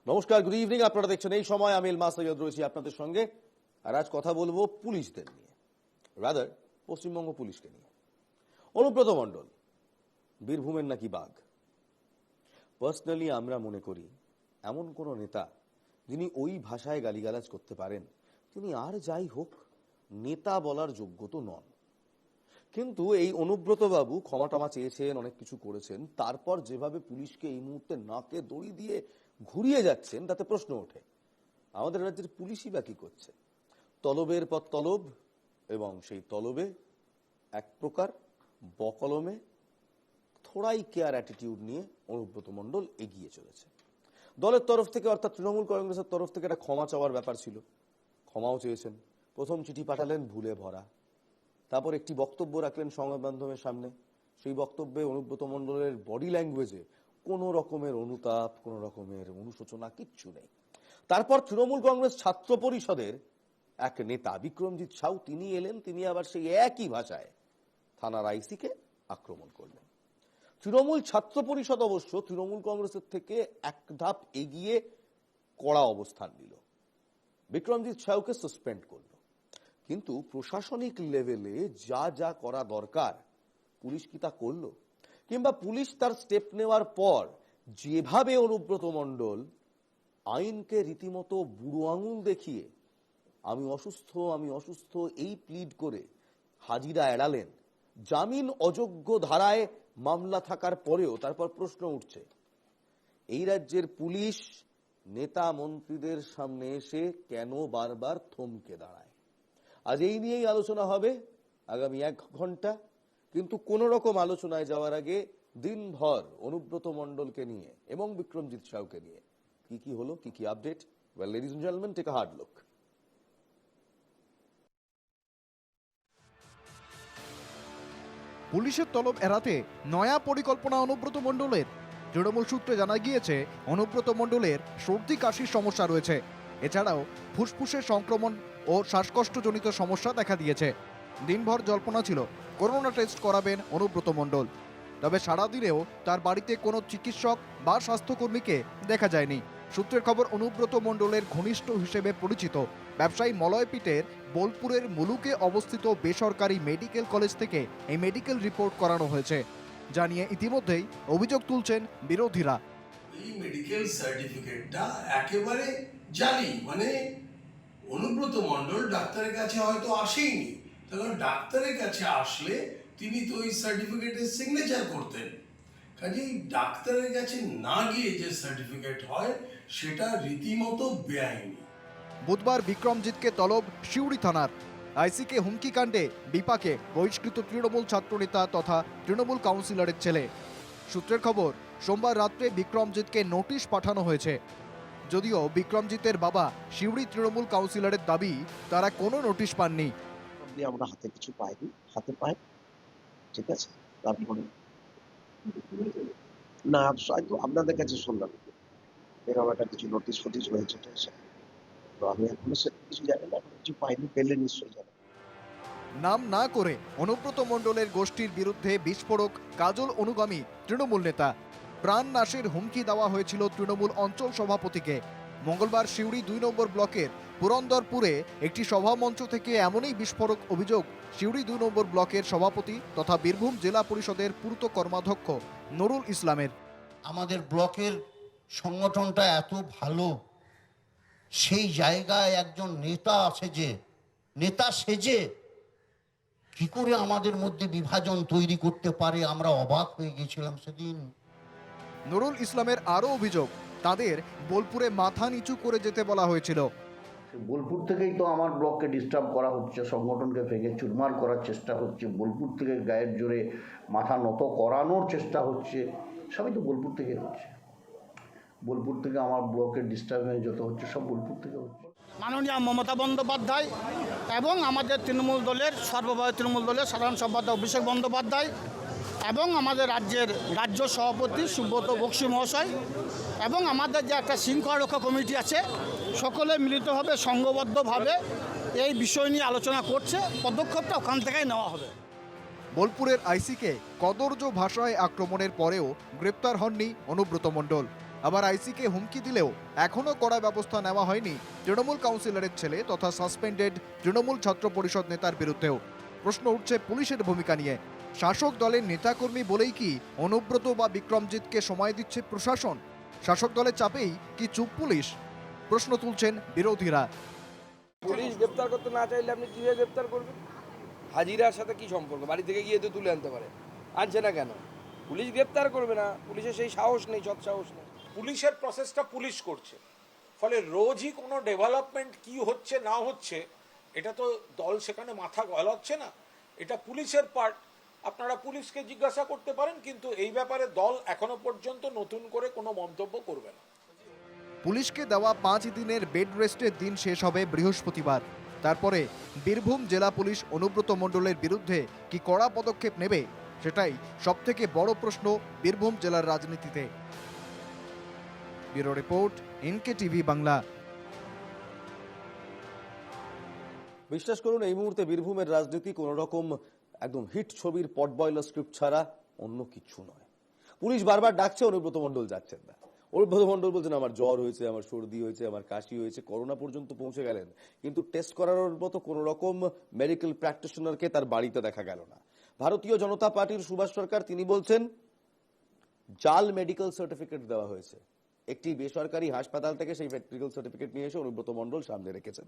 নমস্কার, good evening. আপনারা দেখছেন এই সময়। আমি ইলমাস সৈয়দ রয়েছি আপনাদের সঙ্গে। আর আজ কথা বলবো পুলিশদের নিয়ে, রাদার পশ্চিমবঙ্গ পুলিশকে নিয়ে। অনুব্রত মণ্ডল বীরভূমের নাকি বাঘ। পার্সোনালি আমরা মনে করি এমন কোন নেতা যিনি ওই ভাষায় গালিগালাজ করতে পারেন তিনি আর যাই হোক নেতা বলার যোগ্য তো নন। কিন্তু এই অনুব্রত বাবু ক্ষমা টমা চেয়েছেন, অনেক কিছু করেছেন, তারপর যেভাবে পুলিশকে এই মুহূর্তে নাকে দড়ি দিয়ে ঘুরিয়ে যাচ্ছেন তাতে প্রশ্ন ওঠে আমাদের রাজ্যের পুলিশই বা কি করছে। তলবের পর তলব, এবং সেই তলবে এক প্রকার বকলমে থোড়াই কেয়ার অ্যাটিটিউড নিয়ে অনুব্রত মণ্ডল এগিয়ে চলেছে। দলের তরফ থেকে অর্থাৎ তৃণমূল কংগ্রেসের তরফ থেকে একটা ক্ষমা চাওয়ার ব্যাপার ছিল, ক্ষমাও চেয়েছেন। প্রথম চিঠি পাঠালেন ভুলে ভরা, তারপর একটি বক্তব্য রাখলেন সংবাদ মাধ্যমের সামনে। সেই বক্তব্যে অনুব্রত মণ্ডলের বডি ল্যাঙ্গুয়েজে কোনো রকমের অনুতাপ, কোনো রকমের অনুশোচনা কিচ্ছু নেই। তারপর তৃণমূল কংগ্রেস ছাত্র পরিষদের এক নেতা বিক্রমজিৎ সাউ তিনি এলেন, তিনি আবার সেই একই ভাষায় থানার আইসিকে আক্রমণ করলেন। তৃণমূল ছাত্র পরিষদ অবশ্য তৃণমূল কংগ্রেসের থেকে এক ধাপ এগিয়ে কড়া অবস্থান নিল, বিক্রমজিৎ সাউকে সাসপেন্ড করল। কিন্তু প্রশাসনিক লেভেলে যা যা করা দরকার পুলিশ কি তা করল? কিংবা পুলিশ তার স্টেপ নেওয়ার পর যেভাবে অনুব্রত মণ্ডল আইনকে রীতিমতো বুড়ো আঙুল দেখিয়ে আমি অসুস্থ এই প্লিড করে হাজিরা এড়ালেন, জামিন অযোগ্য ধারায় মামলা থাকার পরেও তারপর প্রশ্ন উঠছে এই রাজ্যের পুলিশ নেতা মন্ত্রীদের সামনে এসে কেন বারবার থমকে দাঁড়ায়। আজ এই নিয়েই আলোচনা হবে আগামী 1 ঘন্টা। কিন্তু কোন রকম আলোচনায় যাওয়ার আগে দিনভর অনুব্রত মণ্ডলকে নিয়ে এবং বিক্রমজিৎ সাউকে নিয়ে কি কি হলো, কি কি update, well ladies and gentleman, take a hard look. পুলিশের তলব এড়াতে নয়া পরিকল্পনা অনুব্রত মণ্ডলের। তৃণমূল সূত্রে জানা গিয়েছে অনুব্রত মণ্ডলের সর্দি কাশির সমস্যা রয়েছে। এছাড়াও ফুসফুসের সংক্রমণ ও শ্বাসকষ্টজনিত সমস্যা দেখা দিয়েছে। দিনভর জল্পনা ছিল করোনা টেস্ট করাবেন অনুব্রত মণ্ডল। তবে সারাদিনেও তার বাড়িতে কোনো চিকিৎসক বা স্বাস্থ্যকর্মীকে দেখা যায়নি। সূত্রের খবর অনুব্রত মণ্ডলের ঘনিষ্ঠ হিসেবে পরিচিত ব্যবসায়ী মলয়পীঠের বোলপুরের মুলুকে অবস্থিত বেসরকারি মেডিকেল কলেজ থেকে এই মেডিকেল রিপোর্ট করানো হয়েছে, জানিয়ে ইতিমধ্যেই অভিযোগ তুলছেন বিরোধীরা। এই মেডিকেল সার্টিফিকেটটা একেবারে জালি, মানে অনুব্রত মণ্ডল ডাক্তারের কাছে হয়তো আসেইনি, কারণ ডাক্তারের কাছে আসলে তিনি তো ওই সার্টিফিকেটের সিগনেচার করতেন। কাজেই ডাক্তারের কাছে না গিয়ে যে সার্টিফিকেট হয় সেটা রীতিমতো বেআইনি। বুধবার বিক্রমজিৎকে তলব সিউড়ি থানার। আইসিকে হুমকি কাণ্ডে বিপাকে বহিষ্কৃত তৃণমূল ছাত্রনেতা তথা তৃণমূল কাউন্সিলরের ছেলে। সূত্রের খবর সোমবার রাত্রে বিক্রমজিৎকে নোটিশ পাঠানো হয়েছে। যদিও বিক্রমজিতের বাবা সিউড়ি তৃণমূল কাউন্সিলরের দাবি তারা কোনো নোটিশ পাননি। আমরা হাতে কিছু পাইনি, হাতে পাই, ঠিক আছে। তারপরে না হয়তো আপনাদের কাছে শুনলাম এরকম একটা কিছু নোটিশ ফোটিশ হয়েছে, তো আমি এখনো কিছু জানি না, কিছু পাইনি, পেলে নিশ্চয়ই জানি। নাম না করে অনুব্রত মণ্ডলের গোষ্ঠীর বিরুদ্ধে বিস্ফোরক কাজল অনুগামী তৃণমূল নেতা। প্রাণ নাশের হুমকি দেওয়া হয়েছিল তৃণমূল অঞ্চল সভাপতিকে। মঙ্গলবার সিউড়ি 2 নম্বর ব্লকের পুরন্দরপুরে একটি সভামঞ্চ থেকে এমনই বিস্ফোরক অভিযোগ সিউড়ি 2 নম্বর ব্লকের সভাপতি তথা বীরভূম জেলা পরিষদের পূর্ত কর্মাধ্যক্ষ নুরুল ইসলামের। আমাদের ব্লকের সংগঠনটা এত ভালো, সেই জায়গায় একজন নেতা সেজে কি করে আমাদের মধ্যে বিভাজন তৈরি করতে পারে, আমরা অবাক হয়ে গেছিলাম সেদিন। নুরুল ইসলামের আরও অভিযোগ তাদের বোলপুরে মাথা নিচু করে যেতে বলা হয়েছিল। বোলপুর থেকেই তো আমার ব্লককে ডিস্টার্ব করা হচ্ছে, সংগঠনকে ভেঙে চুরমার করার চেষ্টা হচ্ছে, বোলপুর থেকে গায়ের জোরে মাথা নত করানোর চেষ্টা হচ্ছে, সবই তো বোলপুর থেকে হচ্ছে। বোলপুর থেকে আমার ব্লকের ডিস্টার্বেন্স যত হচ্ছে সব বোলপুর থেকে হচ্ছে। মাননীয় মমতা বন্দ্যোপাধ্যায় এবং আমাদের তৃণমূল দলের সর্বভারতীয় তৃণমূল দলের সাধারণ সম্পাদক অভিষেক বন্দ্যোপাধ্যায় এবং আমাদের রাজ্যের রাজ্য সভাপতি সুব্রত বক্সী মহাশয় এবং আমাদের যে একটা শৃঙ্খলা রক্ষা কমিটি আছে, সকলে মিলিতভাবে সংঘবদ্ধভাবে এই বিষয় নিয়ে আলোচনা করছে। পদক্ষেপটা ওখান থেকেই নেওয়া হবে। বোলপুরের আইসিকে কদর্য ভাষায় আক্রমণের পরেও গ্রেপ্তার হননি অনুব্রত মণ্ডল। আবার আইসিকে হুমকি দিলেও এখনও কড়া ব্যবস্থা নেওয়া হয়নি তৃণমূল কাউন্সিলরের ছেলে তথা সাসপেন্ডেড তৃণমূল ছাত্র পরিষদ নেতার বিরুদ্ধেও। প্রশ্ন উঠছে পুলিশের ভূমিকা নিয়ে। শাসক দলের নেতাকর্মী বলেই কি অনুব্রত বা বিক্রমজিৎকে সময় দিচ্ছে প্রশাসন? শাসক দলের চাপেই কি চুপ পুলিশ? প্রশ্ন তুলছেন বিরোধীরা। পুলিশ গ্রেপ্তার করতে না চাইলে আপনি কিভাবে গ্রেপ্তার করবেন? হাজিরার সাথে কি সম্পর্ক? বাড়ি থেকে গিয়ে তো তুলে আনতে পারে, আনছে না কেন? পুলিশ গ্রেপ্তার করবে না, পুলিশের সেই সাহস নেই, সৎ সাহস নেই। পুলিশের প্রসেসটা পুলিশ করছে, ফলে রোজই কোনো ডেভেলপমেন্ট কি হচ্ছে না হচ্ছে এটা তো দল সেখানে মাথা গলাচ্ছে না, এটা পুলিশের পার্ট। আপনারা পুলিশকে জিজ্ঞাসা করতে পারেন, কিন্তু এই ব্যাপারে দল এখনো পর্যন্ত নতুন করে কোনো মন্তব্য করবে না। পুলিশকে দেওয়া 5 দিনের বেড রেস্টের দিন শেষ হবে বৃহস্পতিবার। তারপরে বীরভূম জেলা পুলিশ অনুব্রত মণ্ডলের বিরুদ্ধে কি কড়া পদক্ষেপ নেবে, সেটাই সবথেকে বড় প্রশ্ন বীরভূম জেলার রাজনীতিতে। Bureau report, NKTV Bangla. বিশ্বাস করুন, এই মুহূর্তে বীরভূমের রাজনীতি কোন রকম একদম হিট ছবির পট বয়লার স্ক্রিপ্ট ছাড়া অন্য কিছু নয়। পুলিশ বারবার ডাকছে, অনুব্রত মণ্ডল যাচ্ছেন না। অনুব্রত মণ্ডল বলছেন আমার জ্বর হয়েছে, আমার সর্দি হয়েছে, আমার কাশি হয়েছে, করোনা পর্যন্ত পৌঁছে গেলেন, কিন্তু টেস্ট করানোর মতো কোন রকম মেডিকেল প্র্যাকটিশনারকে তার বাড়িতে দেখা গেল না। ভারতীয় জনতা পার্টির সুভাষ সরকার, তিনি বলছেন জাল মেডিকেল সার্টিফিকেট দেওয়া হয়েছে। একটি বেসরকারি হাসপাতাল থেকে সেই মেডিকেল সার্টিফিকেট নিয়ে এসে অনুব্রত মণ্ডল সামনে রেখেছেন।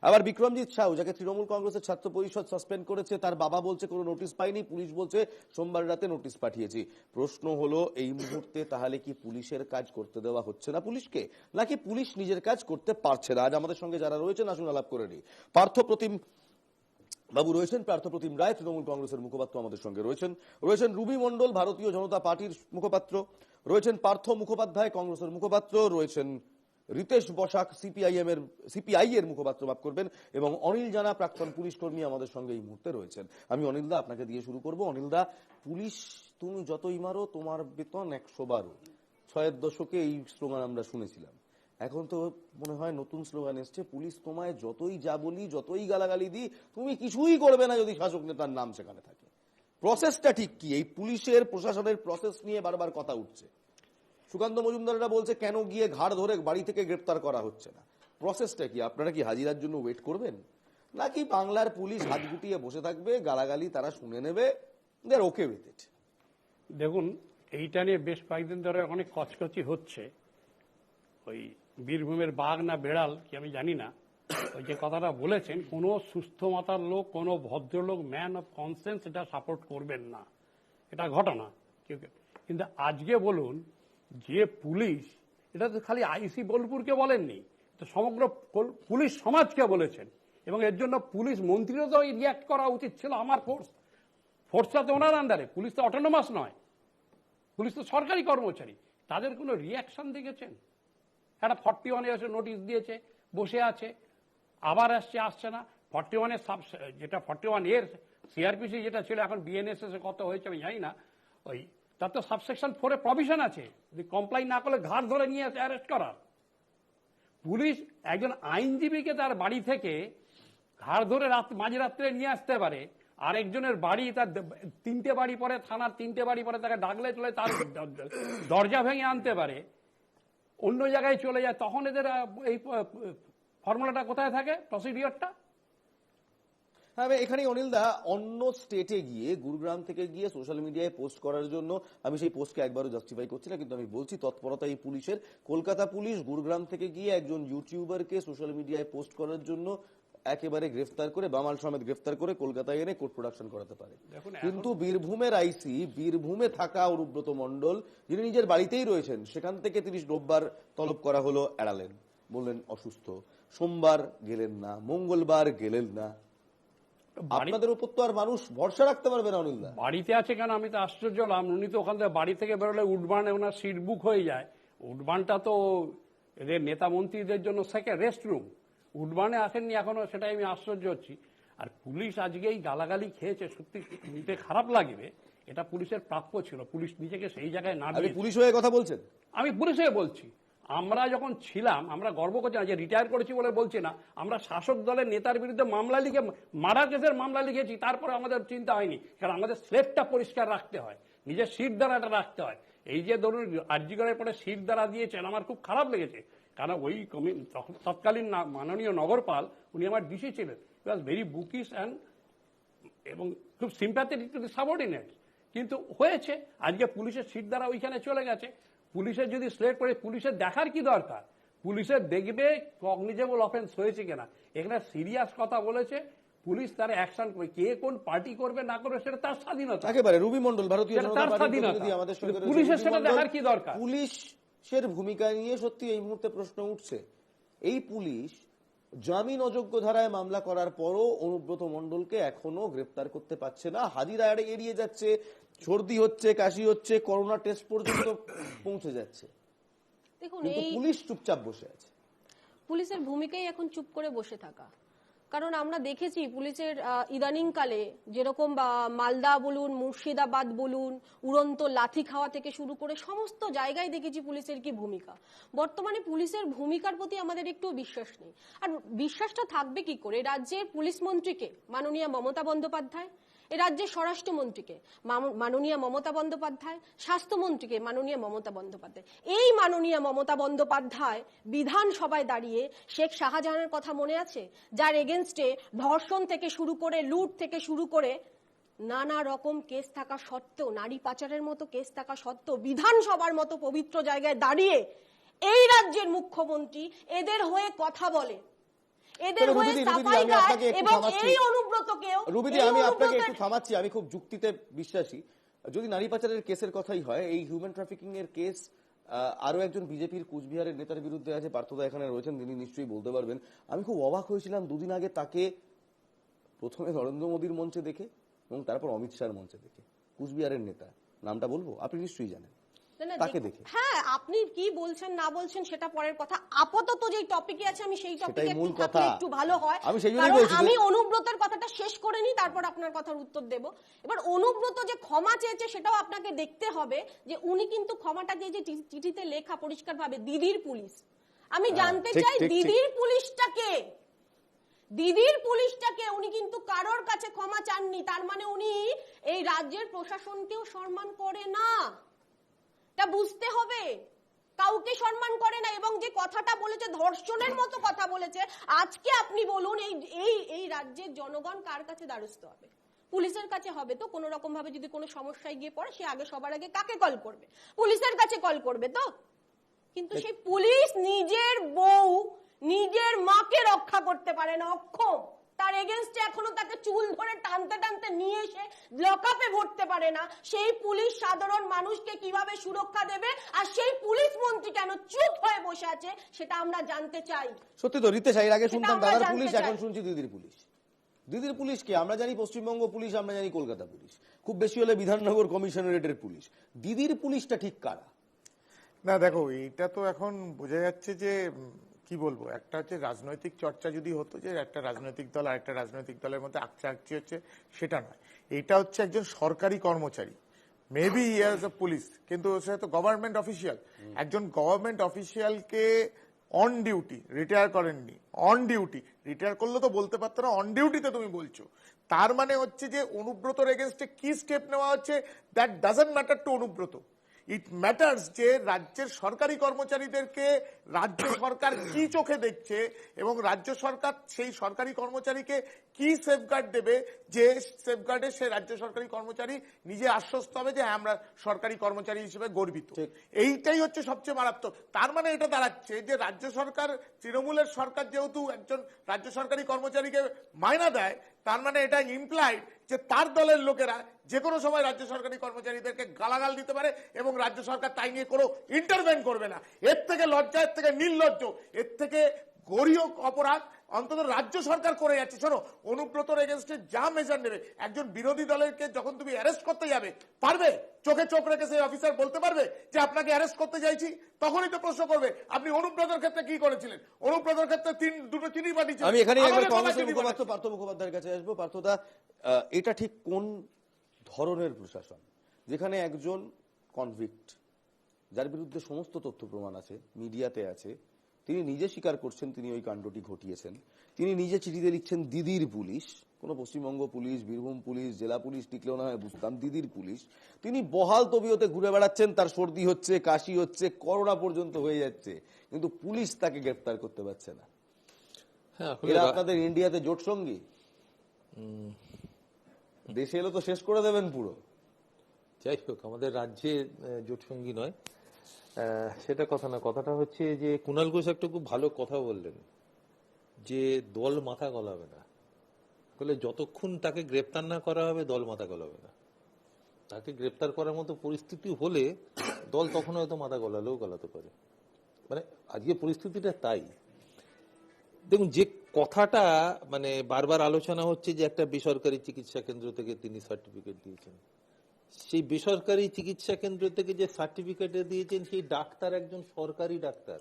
আবার বিক্রমজিৎ সাহু, যাকে তৃণমূল কংগ্রেসের ছাত্র পরিষদ সাসপেন্ড করেছে, তার বাবা বলছে কোনো নোটিশ পাইনি, পুলিশ বলছে সোমবার রাতে নোটিশ পাঠিয়েছি। প্রশ্ন হলো, এই মুহূর্তে তাহলে কি পুলিশের কাজ করতে দেওয়া হচ্ছে না পুলিশকে, নাকি পুলিশ নিজের কাজ করতে পারছে না? আজ আমাদের সঙ্গে যারা রয়েছেন আসুন আলাপ করে নিই। পার্থপ্রতিম বাবু রয়েছেন, পার্থপ্রতিম রায় তৃণমূল কংগ্রেসের মুখপাত্র আমাদের সঙ্গে রয়েছেন রুবি মণ্ডল ভারতীয় জনতা পার্টির মুখপাত্র, রয়েছেন পার্থ মুখোপাধ্যায় কংগ্রেসের মুখপাত্র, রয়েছেন রিতেশ বসাক সিপিআই এর মুখপাত্র মাফ করবেন, এবং অনিল জানা প্রাক্তন পুলিশ কর্মী আমাদের সঙ্গে এই মুহূর্তে রয়েছেন। আমি অনিলদা আপনাকে দিয়ে শুরু করব। অনিলদা, পুলিশ তুমি যতই মারো তোমার বেতন 112। 6-এর দশকে এই স্লোগান আমরা শুনেছিলাম। এখন তো মনে হয় নতুন স্লোগান এসছে, পুলিশ তোমায় যতই যা বলি, যতই গালাগালি দিই, তুমি কিছুই করবে না যদি শাসক নেতার নাম সেখানে থাকে। প্রসেসটা ঠিক কি? এই পুলিশের প্রশাসনের প্রসেস নিয়ে বারবার কথা উঠছে। সুকান্ত মজুমদাররা বলছে কেন গিয়ে ঘাড় ধরে বাড়ি থেকে গ্রেপ্তার করা হচ্ছে না। প্রসেসটা কি? আপনারা কি হাজিরার জন্য ওয়েট করবেন, নাকি বাংলার পুলিশ হাত গুটিয়ে বসে থাকবে, গালাগালি তারা শুনে নেবে, দে আর ওকে উইথ ইট? দেখুন, এইটা নিয়ে বেশ কয়েকদিন ধরে অনেক কচকচি হচ্ছে। ওই বীরভূমের বাঘ না বেড়াল কি আমি জানি না, ওই যে কথাটা বলেছেন, কোনো সুস্থ মাতার লোক, কোনো ভদ্রলোক, ম্যান অফ কনসেন্স এটা সাপোর্ট করবেন না, এটা ঘটনা। কিন্তু আজকে বলুন যে পুলিশ, এটা তো খালি আইসি বোলপুরকে বলেননি, তো সমগ্র পুলিশ সমাজকে বলেছেন, এবং এর জন্য পুলিশ মন্ত্রীরও তো রিয়াক্ট করা উচিত ছিল। আমার ফোর্সটা তো ওনার আন্ডারে, পুলিশ তো অটোনোমাস নয়, পুলিশ তো সরকারি কর্মচারী, তাদের কোনো রিয়াকশন দেখেছেন? একটা 41 এসে নোটিশ দিয়েছে, বসে আছে, আবার আসছে না। 41-এর যেটা 41 এর সিআরপিসি যেটা ছিল, এখন বিএনএসএস কত হয়েছে আমি জানি না, ওই তার তো সাবসেকশন 4-এ প্রভিশন আছে, যদি কমপ্লাই না করলে ঘাট ধরে নিয়ে আসে অ্যারেস্ট করার। পুলিশ একজন আইনজীবীকে তার বাড়ি থেকে ঘাড় ধরে মাঝরাত্রে নিয়ে আসতে পারে, আরেকজনের বাড়ি, তার 3টে বাড়ি পরে, থানার 3টে বাড়ি পরে তাকে ডাকলে চলে, তার দরজা ভেঙে আনতে পারে, অন্য জায়গায় চলে যায়। তখন এদের এই ফর্মুলাটা কোথায় থাকে, প্রসিডিওরটা? হ্যাঁ, এখানেই অনিলদা, অন্য স্টেটে গিয়ে, গুরুগ্রাম থেকে গিয়ে সোশ্যাল মিডিয়ায় পোস্ট করার জন্য, আমি সেই পোস্টকে একবারও জাস্টিফাই করছি না, কিন্তু আমি বলছি তৎপরতা এই পুলিশের। কলকাতা পুলিশ গুরুগ্রাম থেকে গিয়ে একজন ইউটিউবারকে সোশ্যাল মিডিয়ায় পোস্ট করার জন্য একেবারে গ্রেফতার করে, বামাল সমেত গ্রেফতার করে কলকাতায় এনে কোর্ট প্রোডাকশন করাতে পারে। কিন্তু বীরভূমের আইসি, বীরভূমে থাকা অনুব্রত মণ্ডল, যিনি নিজের বাড়িতেই রয়েছেন, সেখান থেকে 30 রোববার তলব করা হলো, এড়ালেন, বললেন অসুস্থ। সোমবার গেলেন না, মঙ্গলবার গেলেন না। আপনাদের উপর তো আর মানুষ ভরসা রাখতে পারবে না অনিলদা। বাড়িতে আছে কেন, আমি তো আশ্চর্য হলাম। উনি তো ওখান থেকে বাড়ি থেকে বেরোলে উডবার্নে ওনার সিট বুক হয়ে যায়। উডবার্নটা তো এদের নেতা মন্ত্রীদের জন্য সেকেন্ড রেস্ট রুম, উডবার্নে আসেননি এখনো, সেটাই আমি আশ্চর্য হচ্ছি। আর পুলিশ আজকে এই গালাগালি খেয়েছে, সত্যি নিতে খারাপ লাগবে, এটা পুলিশের প্রাপ্য ছিল। পুলিশ নিজেকে সেই জায়গায় না দিয়ে, পুলিশ হয়ে কথা বলছেন, আমি পুলিশ হয়ে বলছি, আমরা যখন ছিলাম, আমরা গর্ব করছি না যে রিটায়ার করেছি বলে বলছি না, আমরা শাসক দলের নেতার বিরুদ্ধে মামলা লিখে, মার্ডার কেসের মামলা লিখেছি, তারপরে আমাদের চিন্তা হয়নি, কারণ আমাদের স্লেপটা পরিষ্কার রাখতে হয়, নিজের সিট দ্বারাটা রাখতে হয়। এই যে ধরুন আরজিকরের পরে সিট দ্বারা দিয়েছেন, আমার খুব খারাপ লেগেছে, কারণ ওই তৎকালীন মাননীয় নগরপাল উনি আমার ডিসি ছিলেন, হি ওয়াজ ভেরি বুকিশ এবং খুব সিম্প্যাথেটিক টু দি সাবঅর্ডিনেট। কিন্তু হয়েছে আজকে পুলিশের সিট দ্বারা ওইখানে চলে গেছে। পুলিশের যদি সিলেক্ট করে, পুলিশের দেখার কি দরকার, পুলিশের দেখবে কগনিজেবল অফেন্স হয়েছে কিনা। এখানে সিরিয়াস কথা বলেছে, পুলিশ তার অ্যাকশন করবে, কে কোন পার্টি করবে না করবে সেটা তার স্বাধীনতা। একেবারে রুবি মণ্ডল, ভারতীয় সেটা জনতা তার পার্টির স্বাধীনতা। প্রতিনিধি আমাদের সঙ্গে রয়েছেন। পুলিশের রুবি সেটা মণ্ডল, দেখার কি দরকার? পুলিশের ভূমিকা নিয়ে সত্যি এই মুহূর্তে প্রশ্ন উঠছে। এই পুলিশ জামিন অযোগ্য ধারায় মামলা করার পরও অনুব্রত মণ্ডলকে এখনো গ্রেপ্তার করতে পারছে না, হাজিরা এড়িয়ে যাচ্ছে, সর্দি হচ্ছে, কাশি হচ্ছে, করোনা টেস্ট পর্যন্ত পৌঁছে যাচ্ছে, দেখুন কিন্তু এই পুলিশ চুপচাপ বসে আছে। পুলিশের ভূমিকাই এখন চুপ করে বসে থাকা। কারণ আমরা দেখেছি পুলিশের ইদানিংকালে যেরকম মালদা বলুন, মুর্শিদাবাদ বলুন, উড়ন্ত লাথি খাওয়া থেকে শুরু করে সমস্ত জায়গায় দেখেছি পুলিশের কি ভূমিকা। বর্তমানে পুলিশের ভূমিকার প্রতি আমাদের একটু বিশ্বাস নেই। আর বিশ্বাসটা থাকবে কি করে? রাজ্যের পুলিশ মন্ত্রীকে মাননীয় মমতা বন্দ্যোপাধ্যায়, এ রাজ্যের স্বরাষ্ট্রমন্ত্রীকে মাননীয় মমতা বন্দ্যোপাধ্যায়, স্বাস্থ্যমন্ত্রীকে মাননীয় মমতা বন্দ্যোপাধ্যায়। এই মাননীয় মমতা বন্দ্যোপাধ্যায় বিধানসভায় দাঁড়িয়ে শেখ শাহজাহানের কথা মনে আছে, যার এগেনস্টে ধর্ষণ থেকে শুরু করে লুট থেকে শুরু করে নানা রকম কেস থাকা সত্ত্বেও, নারী পাচারের মতো কেস থাকা সত্ত্বেও বিধানসভার মতো পবিত্র জায়গায় দাঁড়িয়ে এই রাজ্যের মুখ্যমন্ত্রী এদের হয়ে কথা বলে, এদের হয়ে সাফাই গায় এবং এই অনুব্রতকেও। রুবিদি, আমি আপনাকে একটু থামাচ্ছি, আমি খুব যুক্তিতে বিশ্বাসী। যদি নারী পাচারের কেসের কথাই হয়, এই হিউম্যান ট্রাফিকিং এর কেস আরো একজন বিজেপির কুচবিহারের নেতার বিরুদ্ধে আছে, পার্থদা এখানে রয়েছেন, তিনি নিশ্চয়ই বলতে পারবেন। আমি খুব অবাক হয়েছিলাম দুদিন আগে তাকে প্রথমে নরেন্দ্র মোদীর মঞ্চে দেখে এবং তারপর অমিত শাহর মঞ্চে দেখে। কুচবিহারের নেতা, নামটা বলবো, আপনি নিশ্চয়ই জানেন, তাকে দেখে। হ্যাঁ, আপনি কি বলছেন না বলছেন সেটা পরের কথা। আপাতত যে টপিকে আছে আমি সেই টপিকে একটু ভালো হয়, কারণ আমি অনুব্রতের কথাটা শেষ করে নিই, তারপর আপনার কথার উত্তর দেব। এবার অনুব্রত যে ক্ষমা চেয়েছে সেটাও আপনাকে দেখতে হবে যে উনি কিন্তু ক্ষমাটা যে চিঠিতে লেখা পরিষ্কারভাবে দিদির পুলিশ। আমি জানতে চাই দিদির পুলিশটাকে, দিদির পুলিশটাকে উনি কিন্তু কারোর কাছে ক্ষমা চাননি। তার মানে উনি এই রাজ্যের প্রশাসনকেও সম্মান করে না, তা বুঝতে হবে, কাউকে সম্মান করে না। এবং যে কথাটা বলেছে ধর্ষণের মতো কথা বলেছে, আজকে আপনি বলুন এই রাজ্যের জনগণ কার কাছে দ্বারস্থ হবে? পুলিশের কাছে হবে তো। কোনো রকম ভাবে যদি কোনো সমস্যায় গিয়ে পড়ে, সে আগে সবার আগে কাকে কল করবে? পুলিশের কাছে কল করবে তো। কিন্তু সেই পুলিশ নিজের বউ, নিজের মাকে রক্ষা করতে পারে না, অক্ষম। তার এগেনস্টে এখনো তাকে চুল ধরে টানতে টানতে নিয়ে এসে লকআপে ভরতে পারে না। সেই পুলিশ সাধারণ মানুষকে কিভাবে সুরক্ষা দেবে, আর সেই পুলিশ মন্ত্রী কেন চুপ হয়ে বসে আছে, সেটা আমরা জানতে চাই। সত্যি তো রিতেশ, এর আগে শুনতাম দাদার পুলিশ, এখন শুনছি দিদির পুলিশ। দিদির পুলিশকে আমরা জানি পশ্চিমবঙ্গ পুলিশ, আমরা জানি কলকাতা পুলিশ, খুব বেশি হলে বিধাননগর কমিশনারেটের পুলিশ। দিদির পুলিশটা ঠিক কারা? না দেখো, এইটা তো এখন বোঝা যাচ্ছে যে কি বলবো, একটা হচ্ছে রাজনৈতিক চর্চা যদি হতো যে একটা রাজনৈতিক দল আর একটা রাজনৈতিক দলের মধ্যে আকচি হচ্ছে, সেটা নয়। এটা হচ্ছে একজন সরকারি কর্মচারী, মেবি ইয়াজ আ পুলিশ, কিন্তু সে তো গভর্নমেন্ট অফিসিয়াল। একজন গভর্নমেন্ট অফিসিয়ালকে অন ডিউটি, রিটায়ার করেননি, অন ডিউটি, রিটায়ার করলে তো বলতে পারতো না, অন ডিউটিতে তুমি বলছো। তার মানে হচ্ছে যে অনুব্রতর এগেনস্টে কি স্টেপ নেওয়া হচ্ছে, that doesn't matter to Anubrata. It matters যে রাজ্যের সরকারি কর্মচারীদেরকে রাজ্য সরকার কি চোখে দেখছে এবং রাজ্য সরকার সেই সরকারি কর্মচারীকে কি সেফগার্ড দেবে, যে সেফগার্ডে সে রাজ্য সরকারি কর্মচারী নিজে আশ্বস্ত হবে যে হ্যাঁ আমরা সরকারি কর্মচারী হিসেবে গর্বিত। এইটাই হচ্ছে সবচেয়ে মারাত্মক। তার মানে এটা দাঁড়াচ্ছে যে রাজ্য সরকার, তৃণমূলের সরকার যেহেতু একজন রাজ্য সরকারি কর্মচারীকে মাইনা দেয়, তার মানে এটা ইমপ্লাইড যে তার দলের লোকেরা যে কোনো সময় রাজ্য সরকারি কর্মচারীদেরকে গালাগাল দিতে পারে এবং রাজ্য সরকার তাই নিয়ে কোনো ইন্টারভেন করবে না। এর থেকে লজ্জা, এর থেকে নির্লজ্জ, এর থেকে গরীয় অপরাধ অন্তত রাজ্য সরকার করে যাচ্ছে। শোনো, অনুব্রতর এগেনস্টে যা মেজার নেবে, একজন বিরোধী দলেরকে যখন তুমি অ্যারেস্ট করতে যাবে, পারবে চোখে চোখ রেখে সেই অফিসার বলতে পারবে যে আপনাকে অ্যারেস্ট করতে চাইছি? তখনই তো প্রশ্ন করবে আপনি অনুব্রতর ক্ষেত্রে কি করেছিলেন। অনুব্রতর ক্ষেত্রে দুটো চিঠি পাঠিয়েছিলেন। আমি এখানে একবার কংগ্রেসের মুখপাত্র পার্থ মুখোপাধ্যায়ের কাছে আসবো। পার্থদা, এটা ঠিক কোন ধরনের প্রশাসন যেখানে একজন কনভিক্ট, যার বিরুদ্ধে সমস্ত তথ্য প্রমাণ আছে, মিডিয়াতে আছে, তিনি নিজে স্বীকার করছেন তিনি ওই কাণ্ডটি ঘটিয়েছেন। তিনি নিজে চিঠিতে লিখছেন দিদির পুলিশ, কোন পশ্চিমবঙ্গ পুলিশ, বীরভূম পুলিশ, জেলা পুলিশ টিকলেও না হয় বুঝতাম, দিদির পুলিশ। তিনি বহাল তবিয়তে ঘুরে বেড়াচ্ছেন, তার সর্দি হচ্ছে, কাশি হচ্ছে, করোনা পর্যন্ত হয়ে যাচ্ছে, কিন্তু পুলিশ তাকে গ্রেফতার করতে পারছে না। এরা আপনাদের ইন্ডিয়াতে জোট সঙ্গী, দেশে এলো তো শেষ করে দেবেন পুরো। যাই হোক, আমাদের রাজ্যে জোট সঙ্গী নয় সেটা কথা না, কথাটা হচ্ছে যে কুণাল ঘোষ একটা খুব ভালো কথা বললেন যে দল মাথা গলাবে না, বলে যতক্ষণ তাকে গ্রেপ্তার না করা হবে দল মাথা গলাবে না। তাকে গ্রেপ্তার করার মতো পরিস্থিতি হলে দল তখন হয়তো মাথা গলালেও গলাতে পারে। মানে আজকে পরিস্থিতিটা তাই। দেখুন, যে কথাটা মানে বারবার আলোচনা হচ্ছে যে একটা বেসরকারি চিকিৎসা কেন্দ্র থেকে তিনি সার্টিফিকেট দিয়েছেন, সেই বেসরকারি চিকিৎসা কেন্দ্র থেকে যে সার্টিফিকেট দিয়েছেন সেই ডাক্তার একজন সরকারি ডাক্তার,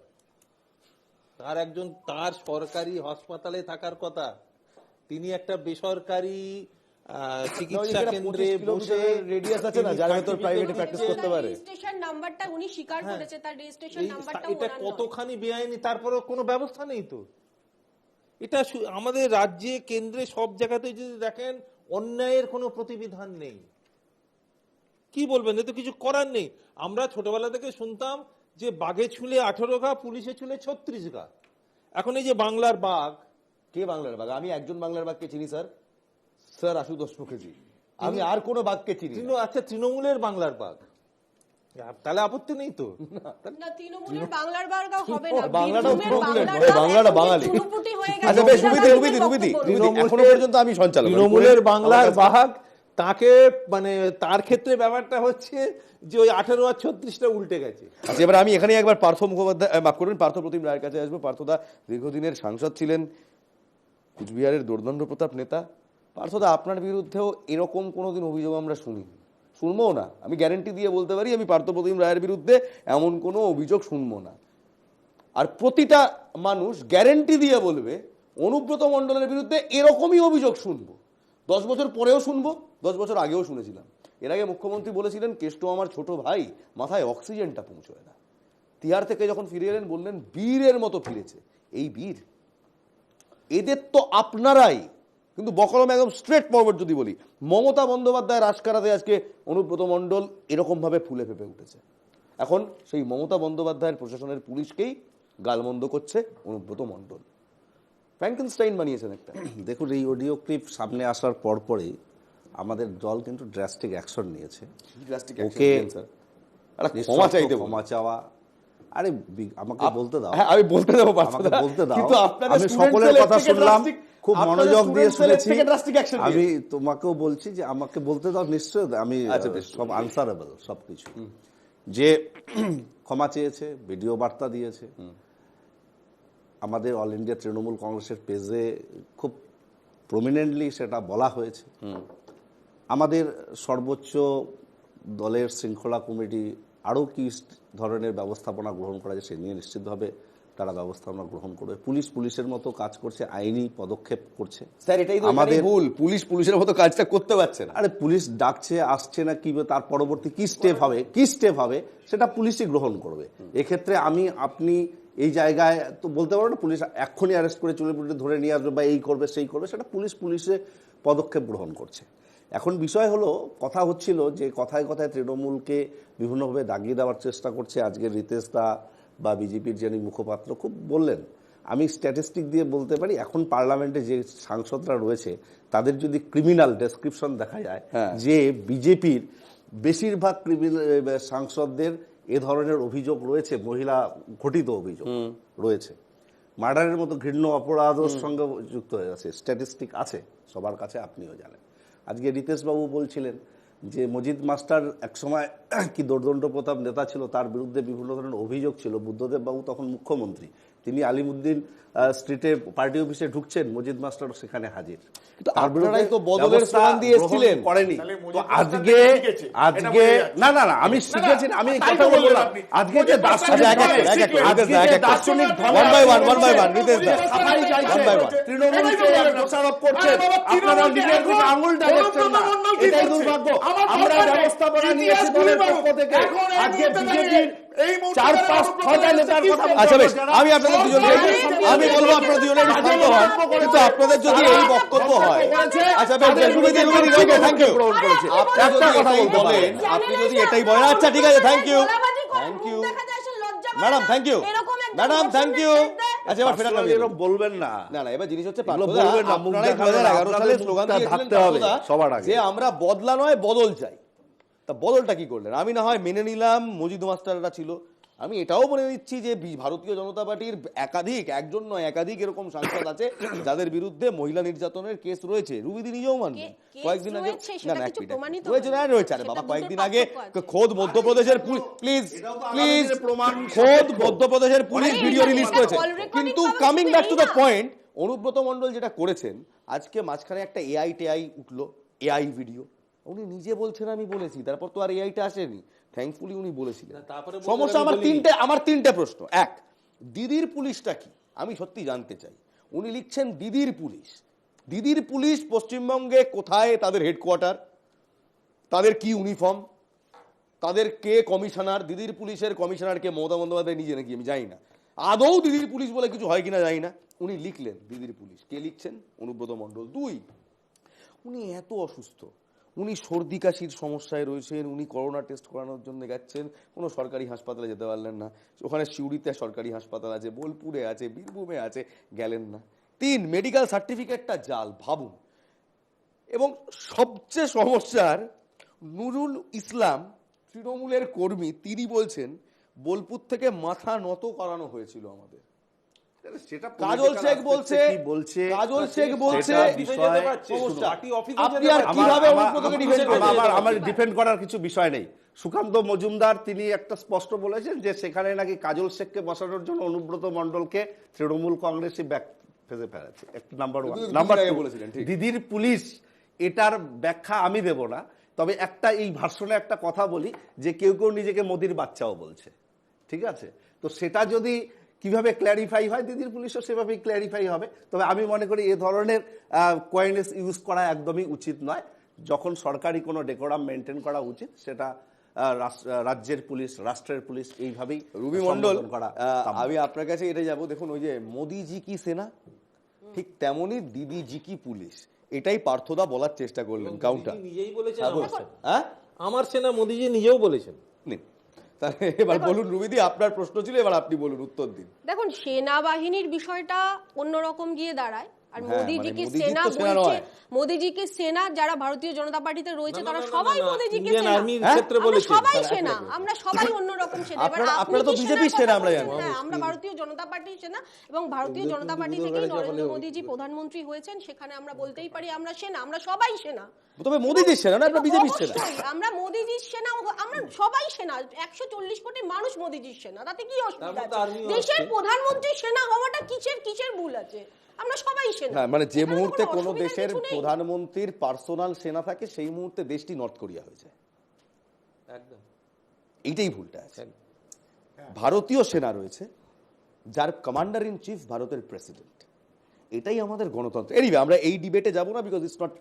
তার সরকারি হাসপাতালে থাকার কথা, তিনি একটা বেসরকারি চিকিৎসা কেন্দ্রে বসে রেডিয়াস আছে না যার ভেতর প্রাইভেটে প্র্যাকটিস করতে পারে। রেজিস্ট্রেশন নাম্বারটা উনি স্বীকার করেছে, তার রেজিস্ট্রেশন নাম্বারটা এটা কতখানি বেআইনি, তারপরেও কোনো ব্যবস্থা নেই তো। এটা আমাদের রাজ্যে কেন্দ্রে সব জায়গাতে যদি দেখেন অন্যায়ের কোনো প্রতিবিধান নেই। কি বলবেন, এতে কিছু করার নেই। আমরা ছোটবেলা থেকে শুনতাম যে বাঘে ছুলে 18 গা, পুলিশে ছুলে 36 গা। এখন এই যে বাংলার বাঘ, কে বাংলার বাঘ? আমি একজন বাংলার বাঘকে চিনি স্যার, স্যার আশুতোষ মুখার্জি, আমি আর কোন বাঘকে চিনি। আচ্ছা, তৃণমূলের বাংলার বাঘ, তাহলে আপত্তি নেই তো? না, তৃণমূলের বাংলার বাঘ হবে না, বাংলাটা বাঙালি। আচ্ছা বেশ, রুবিদি, এখনো পর্যন্ত আমি সঞ্চালক। তৃণমূলের বাংলার বাঘ, তাকে মানে তার ক্ষেত্রে ব্যাপারটা হচ্ছে যে ওই 18 আর 36টা উল্টে গেছে। আচ্ছা, এবার আমি এখানে একবার পার্থ মুখোপাধ্যায়, মাফ করবেন, পার্থ প্রতিম রায়ের কাছে আসবো। পার্থদা দীর্ঘদিনের সাংসদ ছিলেন, কুচবিহারের দুর্দণ্ড প্রতাপ নেতা। পার্থদা, আপনার বিরুদ্ধেও এরকম কোনোদিন অভিযোগ আমরা শুনবো না, আমি গ্যারেন্টি দিয়ে বলতে পারি, আমি পার্থ প্রতিম রায়ের বিরুদ্ধে এমন কোনো অভিযোগ শুনবো না। আর প্রতিটা মানুষ গ্যারেন্টি দিয়ে বলবে অনুব্রত মণ্ডলের বিরুদ্ধে এরকমই অভিযোগ শুনবো। 10 বছর পরেও শুনবো, 10 বছর আগেও শুনেছিলাম। এর আগে মুখ্যমন্ত্রী বলেছিলেন কেষ্ট আমার ছোট ভাই, মাথায় অক্সিজেনটা পৌঁছয় না। তিহার থেকে যখন ফিরে এলেন বললেন বীরের মতো ফিরেছে। এই বীর এদের তো আপনারাই, কিন্তু বকলম একদম স্ট্রেট ফরওয়ার্ড যদি বলি, মমতা বন্দ্যোপাধ্যায়ের আশকারাতে আজকে অনুব্রত মণ্ডল এরকম ভাবে ফুলে ফেপে উঠেছে। এখন সেই মমতা বন্দ্যোপাধ্যায়ের প্রশাসনের পুলিশকেই গালমন্দ করছে অনুব্রত মণ্ডল। ফ্র্যাঙ্কেনস্টাইন বানিয়েছেন একটা। দেখুন, এই অডিও ক্লিপ সামনে আসার পরপরই আমাদের দল কিন্তু ড্রাস্টিক অ্যাকশন নিয়েছে। ওকে ক্ষমা চাওয়া, আরে আমাকে বলতে দাও, আমি বলতে দেবো, আমাকে বলতে দাও। আমি সকলের কথা শুনলাম, খুব মনোযোগ দিয়ে শুনেছি। আমি তোমাকেও বলছি যে আমাকে বলতে দাও, নিশ্চয় আমি সব আনসারেবল সবকিছু। যে ক্ষমা চেয়েছে, ভিডিও বার্তা দিয়েছে, আমাদের অল ইন্ডিয়া তৃণমূল কংগ্রেসের পেজে খুব প্রমিনেন্টলি সেটা বলা হয়েছে। আমাদের সর্বোচ্চ দলের শৃঙ্খলা কমিটি আরও কি ধরনের ব্যবস্থাপনা গ্রহণ করা যায় সে নিয়ে নিশ্চিতভাবে তারা ব্যবস্থাপনা গ্রহণ করবে। পুলিশের মতো কাজ করছে, আইনি পদক্ষেপ করছে। স্যার এটাই আমাদের ভুল, পুলিশের মতো কাজটা করতে পারছে না। আরে পুলিশ ডাকছে, আসছে না, কি তার পরবর্তী কি স্টেপ হবে সেটা পুলিশই গ্রহণ করবে। এক্ষেত্রে আপনি এই জায়গায় তো বলতে পারো না পুলিশ এক্ষুনি অ্যারেস্ট করে চুলে পুলিশে ধরে নিয়ে আসবে বা এই করবে সেই করবে, সেটা পুলিশে পদক্ষেপ গ্রহণ করছে। এখন বিষয় হলো, কথা হচ্ছিল যে কথায় কথায় তৃণমূলকে বিভিন্নভাবে দাগিয়ে দেওয়ার চেষ্টা করছে। আজকে রিতেশ দা বা বিজেপির যিনি মুখপাত্র খুব বললেন, আমি স্ট্যাটিস্টিক দিয়ে বলতে পারি এখন পার্লামেন্টে যে সাংসদরা রয়েছে তাদের যদি ক্রিমিনাল ডেসক্রিপশন দেখা যায়, যে বিজেপির বেশিরভাগ সাংসদদের এ ধরনের অভিযোগ রয়েছে, মহিলা ঘটিত অভিযোগ রয়েছে, মার্ডারের মতো ঘৃণ্য অপরাধের সঙ্গে যুক্ত হয়ে গেছে। স্ট্যাটিস্টিক আছে সবার কাছে, আপনিও জানেন। আজকে রিতেশবাবু বলছিলেন যে মজিদ মাস্টার একসময় কি দুর্দণ্ড প্রতাপ নেতা ছিল, তার বিরুদ্ধে বিভিন্ন ধরনের অভিযোগ ছিল। বুদ্ধদেব বাবু তখন মুখ্যমন্ত্রী, তিনি আলিমুদ্দিন স্ট্রিটে পার্টি অফিসে ঢুকছেন, মজিদ মাস্টার সেখানে হাজির। আপনারাই তো বদলের স্লোগান দিয়ে এসেছিলেন। করেনি তো আজকে না আমি শিখেছি, আমি কথা বললাম আজকে যে দার্শনিক তৃণমূলকে দোষারোপ করছেন, আপনারা নিজের দিকে আঙুল দেখাচ্ছেন না, এটাই দুর্ভাগ্য। আমরা ব্যবস্থাপনা নিয়েছি দলের পক্ষ থেকে, আজকে বিজেপির এই মুহূর্তে 4-5-6টা নেতার কথা বলতে আচ্ছা হবে বেশ, যারা আমি আপনাদের দুজনকে আমি বলবো আপনারা দুজনে একটু শান্ত হন, কিন্তু আপনাদের যদি এই বক্তব্য হয়, আচ্ছা বেশ, রুবিদি, ওকে, থ্যাংক ইউ। আপনি যদি এটাই বলেন, আপনি যদি এটাই বলেন, আচ্ছা ঠিক আছে, thank you, madam, thank you, madam, thank you. আচ্ছা এবার ফেরান Personally এরকম বলবেন না। না না, এবার জিনিস হচ্ছে এগুলো বলবেন না, মুখ আপনারাই দেখাবেন না, 2011 সালে আপনাদের স্লোগান মুখটা দিয়েছিলেন ঢাকতে হবে পার্থদা, সবার আগে। যে আমরা বদলা নয় বদল চাই। তা বদলটা কি করলেন? আমি না হয় মেনে নিলাম মজিদ মাস্টাররা ছিল, আমি এটাও মনে নিচ্ছি যে ভারতীয় জনতা পার্টির একজন নয় একাধিক এরকম সাংসদ আছে যাদের বিরুদ্ধে মহিলা নির্যাতনের কেস রয়েছে। রুবিদি নিজেও মানবেন কয়েকদিন আগে, না না রয়েছে, আরে বাবা কয়েকদিন আগে খোদ মধ্যপ্রদেশের প্লিজ খোদ মধ্যপ্রদেশের পুলিশ ভিডিও রিলিজ করেছে। কিন্তু coming back to the point, Anubrata Mondal যেটা করেছেন, আজকে মাঝখানে একটা এআই উঠলো, এআই ভিডিও, উনি নিজে বলছেন আমি বলেছি, তারপর তো আর এআইটা আসেনি, থ্যাঙ্কফুলি উনি বলেছিলেন। সমস্যা আমার তিনটে প্রশ্ন। এক, দিদির পুলিশটা কি আমি সত্যি জানতে চাই। উনি লিখছেন দিদির পুলিশ পশ্চিমবঙ্গে কোথায়, তাদের হেডকোয়ার্টার, তাদের কি ইউনিফর্ম, তাদের কে কমিশনার, দিদির পুলিশের কমিশনারকে মমতা বন্দ্যোপাধ্যায় নিজে নাকি আমি জানি না, আদৌ দিদির পুলিশ বলে কিছু হয় কিনা জানি না, উনি লিখলেন দিদির পুলিশ। কে লিখছেন? অনুব্রত মণ্ডল। দুই, উনি এত অসুস্থ, উনি সর্দি কাশির সমস্যায় রয়েছেন, উনি করোনা টেস্ট করানোর জন্য যাচ্ছেন, কোনো সরকারি হাসপাতালে যেতে পারলেন না, ওখানে সিউড়িতে সরকারি হাসপাতাল আছে, বোলপুরে আছে, বীরভূমে আছে, গেলেন না। তিন, মেডিকেল সার্টিফিকেটটা জাল, ভাবুন। এবং সবচেয়ে সমস্যার, নুরুল ইসলাম তৃণমূলের কর্মী, তিনি বলছেন বোলপুর থেকে মাথা নত করানো হয়েছিল আমাদের। কাজল শেখ বলছে আপনি আর কিভাবে অনুব্রতকে ডিফেন্ড করবেন? আমার ডিফেন্ড করার কিছু বিষয় নেই। সুকান্ত মজুমদার তিনি একটা স্পষ্ট বলেছেন যে সেখানে নাকি কাজল শেখকে বসানোর জন্য অনুব্রত মণ্ডলকে তৃণমূল কংগ্রেসই ব্যাক ফেজে ফেলেছে। Number one. নাম্বার টু, দিদির পুলিশ, এটার ব্যাখ্যা আমি দেব না, তবে একটা এই ভার্সনে একটা কথা বলি যে কেউ কেউ নিজেকে মোদির বাচ্চাও বলছে, ঠিক আছে? তো সেটা যদি কিভাবে ক্ল্যারিফাই হয়, দিদির পুলিশও সেভাবেই ক্ল্যারিফাই হবে। তবে আমি মনে করি এ ধরনের কয়েনেস ইউজ করা একদমই উচিত নয়। যখন সরকারি কোনো ডেকোরাম মেনটেন করা উচিত, সেটা রাজ্যের পুলিশ, রাষ্ট্রের পুলিশ এইভাবেই। রুবি মণ্ডল, আমি আপনার কাছে এটা যাবো, দেখুন ওই যে মোদিজি কি সেনা, ঠিক তেমনই দিদিজি কি পুলিশ, এটাই পার্থদা বলার চেষ্টা করলেন। কাউন্টার নিজেই বলেছেন, আমার সেনা মোদিজি নিজেও বলেছেন। তাহলে এবার বলুন রুবিদি, আপনার প্রশ্ন ছিল, এবার আপনি বলুন, উত্তর দিন। দেখুন, সেনাবাহিনীর বিষয়টা অন্যরকম গিয়ে দাঁড়ায়, আর মোদিজিকে সেনা বলছে, মোদিজিকে সেনা যারা ভারতীয় জনতা পার্টিতে রয়েছে তারা সবাই মোদিজিকে সেনা, সবাই সেনা, আমরা সবাই অন্যরকম সেনা। আপনারা তো বিজেপির সেনা, আমরা জানি, আমরা ভারতীয় জনতা পার্টির সেনা, এবং ভারতীয় জনতা পার্টি থেকেই নরেন্দ্র মোদিজি প্রধানমন্ত্রী হয়েছেন, সেখানে আমরা বলতেই পারি আমরা সেনা, আমরা সবাই সেনা। তবে মোদিজির সেনা না, আপনারা বিজেপির সেনা। আমরা মোদিজির সেনা, আমরা সবাই সেনা, 140 কোটি মানুষ মোদিজির সেনা, তাতে কি অসুবিধা আছে? দেশের প্রধানমন্ত্রীর সেনা হওয়াটা কিসের ভুল আছে? আমরা সবাই সেনা। না, মানে যে মুহূর্তে কোন দেশের প্রধানমন্ত্রীর পার্সোনাল সেনা থাকে, সেই মুহূর্তে দেশটি নর্থ কোরিয়া হয়ে যায়, একদম এইটাই ভুলটা আছে। ভারতীয় সেনা রয়েছে, যার কমান্ডার ইন চিফ ভারতের প্রেসিডেন্ট, এটাই আমাদের গণতন্ত্র। এনিওয়ে, আমরা এই ডিবেটে যাব না, because it's not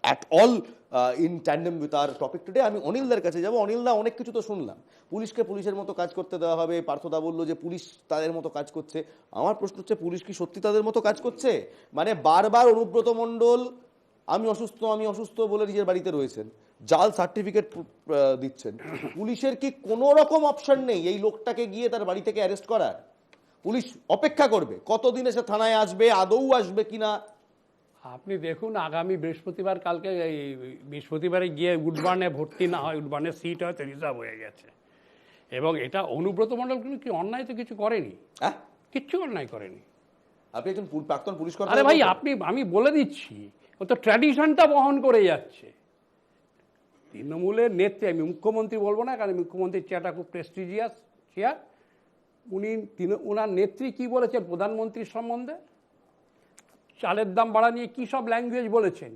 at all in tandem with our topic today. আমি অনিলদার কাছে যাব। অনিলদা, অনেক কিছু তো শুনলাম, পুলিশকে পুলিশের মতো কাজ করতে দেওয়া হবে, পার্থদা বললো যে পুলিশ তাদের মতো কাজ করছে। আমার প্রশ্ন হচ্ছে, পুলিশ কি সত্যি তাদের মতো কাজ করছে? মানে বারবার অনুব্রত মণ্ডল আমি অসুস্থ বলে নিজের বাড়িতে রয়েছেন, জাল সার্টিফিকেট দিচ্ছেন, পুলিশের কি কোনো রকম অপশন নেই এই লোকটাকে গিয়ে তার বাড়ি থেকে অ্যারেস্ট করার? পুলিশ অপেক্ষা করবে কতদিন এসে থানায় আসবে, আদৌ আসবে কিনা? আপনি দেখুন, আগামী বৃহস্পতিবার, কালকে এই বৃহস্পতিবারে গিয়ে উডবার্নে ভর্তি না হয়, উডবার্নের সিট হয়তো রিজার্ভ হয়ে গেছে। এবং এটা অনুব্রত মণ্ডল কিন্তু কি অন্যায় তো কিছু করেনি, কিচ্ছু অন্যায় করেনি। আপনি একজন প্রাক্তন পুলিশ কর্মী। আরে ভাই, আমি বলে দিচ্ছি, ও তো ট্র্যাডিশনটা বহন করে যাচ্ছে। তৃণমূলের নেত্রী, আমি মুখ্যমন্ত্রী বলবো না, কারণ মুখ্যমন্ত্রীর চেয়ারটা খুব প্রেস্টিজিয়াস চেয়ার। ওনার নেত্রী কি বলেছেন প্রধানমন্ত্রীর সম্বন্ধে? চালের দাম বাড়া নিয়ে কী সব ল্যাঙ্গুয়েজ বলেছেন,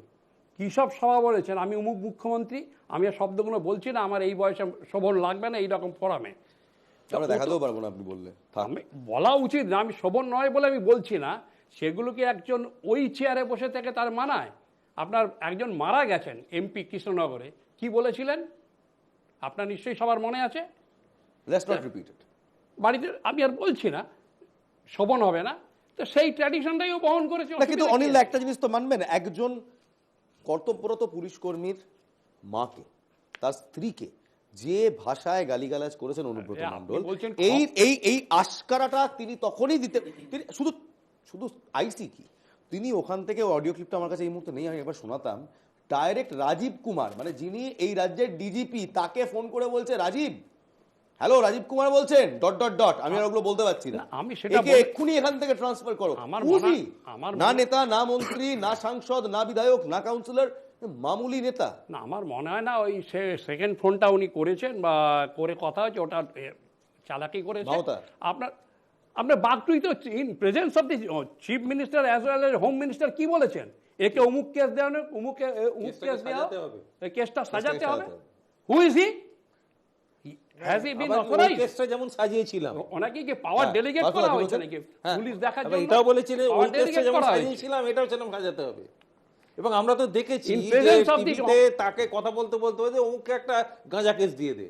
কী সব সভা বলেছেন, আমি অমুক মুখ্যমন্ত্রী, আমি আর শব্দগুলো বলছি না, আমার এই বয়সে শোভন লাগবে না এইরকম ফোরামে। আমরা দেখাতেও পারবো না, আপনি বললে আমি বলা উচিত না, আমি শোভন নয় বলে আমি বলছি না। সেগুলোকে একজন ওই চেয়ারে বসে থেকে তার মানায়? আপনার একজন মারা গেছেন এমপি কৃষ্ণনগরে, কি বলেছিলেন আপনার নিশ্চয়ই সবার মনে আছে? Let's not repeat it. বাড়িতে আমি আর বলছি না শোভন হবে না, তো সেই ট্র্যাডিশনটাইও বহন করেছে। না কিন্তু অনিল একটা জিনিস তো মানবেন, একজন কর্তব্যরত পুলিশ কর্মীর মাকে, তার স্ত্রীকে যে ভাষায় গালিগালাজ করেছেন অনুব্রত মণ্ডল, এই এই এই আশকারাটা তিনি তখনই দিতে, তিনি শুধু শুধু আইসি কি, তিনি ওখান থেকে অডিও ক্লিপটা আমার কাছে এই মুহূর্তে নেই, আমি একবার শোনাতাম, ডাইরেক্ট রাজীব কুমার মানে যিনি এই রাজ্যের ডিজিপি তাকে ফোন করে বলছে, রাজীব, হ্যালো রাজীব কুমার বলছেন ডট ডট ডট, আমি আর ওগুলো বলতে পারছি না, আমি সেটা এক্ষুনি এখান থেকে ট্রান্সফার করো। না নেতা, না মন্ত্রী, না সাংসদ, না বিধায়ক, না কাউন্সিলর, মামুলি নেতা। না আমার মনে হয় না ওই সেকেন্ড ফোনটা উনি করেছেন বা করে কথা হচ্ছে, ওটা চালাকি করেছে আপনার আপনার বাগটুই তো in presence of the chief minister as well as home minister কি বলেছেন, একে অমুক কেস দেওয়া হবে, অমুক কেস দেওয়া হবে, কেসটা সাজাতে হবে। Who is he? Has he been authorised? কেসটা যেমন সাজিয়েছিলাম, ওনাকে কি পাওয়ার ডেলিগেট করা হয়েছে নাকি পুলিশ দেখার জন্য? এটাও বলেছিলেন ওই কেসটা যেমন সাজিয়েছিলাম এটাও যেন সাজাতে হবে। এবং আমরা তো দেখেছি টিভিতে তাকে কথা বলতে বলতে বলতে অমুককে একটা গাঁজা কেস দিয়ে দে,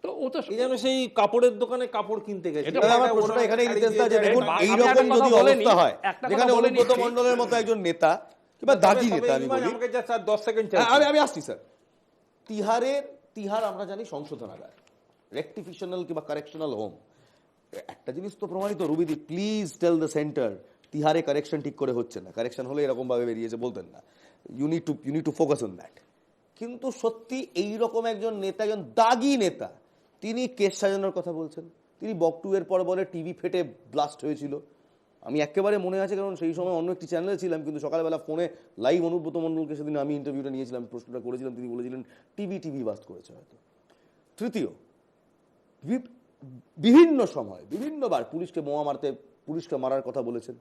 তো ও তো যেন সেই কাপড়ের দোকানে কাপড় কিনতে গেছে। আমার প্রশ্নটা এখানেই নিতে চাই যে দেখুন এইরকম যদি অবস্থা হয় যেখানে অনুব্রত মণ্ডলের মতো একজন নেতা কিংবা দাগি নেতা, আমি বলি, আমাকে যা 10 সেকেন্ড আমি আসছি স্যার, তিহার আমরা জানি সংশোধনাগার, রেকটিফিকেশনাল কিংবা কারেকশনাল হোম। একটা জিনিস তো প্রমাণিত, রুবিদি প্লিজ টেল দ্য সেন্টার তিহারে কারেকশন ঠিক করে হচ্ছে না, কারেকশন হলে এরকম ভাবে বেরিয়েছে বলতেন না, you need to focus on that. কিন্তু সত্যি এইরকম একজন নেতা, একজন দাগি নেতা, তিনি কেস সাজানোর কথা বলছেন, তিনি বকটু এর পর বলে টিভি ফেটে ব্লাস্ট হয়েছিল, আমি একেবারে মনে আছে কারণ সেই সময় অন্য একটি চ্যানেলে ছিলাম, কিন্তু সকালবেলা ফোনে লাইভ অনুব্রত মণ্ডলকে সেদিন আমি ইন্টারভিউটা নিয়েছিলাম, প্রশ্নটা করেছিলাম, তিনি বলেছিলেন টিভি বাস্ট করেছে হয়তো। তৃতীয়, বিভিন্ন সময় বিভিন্নবার পুলিশকে বোমা মারতে, পুলিশকে মারার কথা বলেছেন,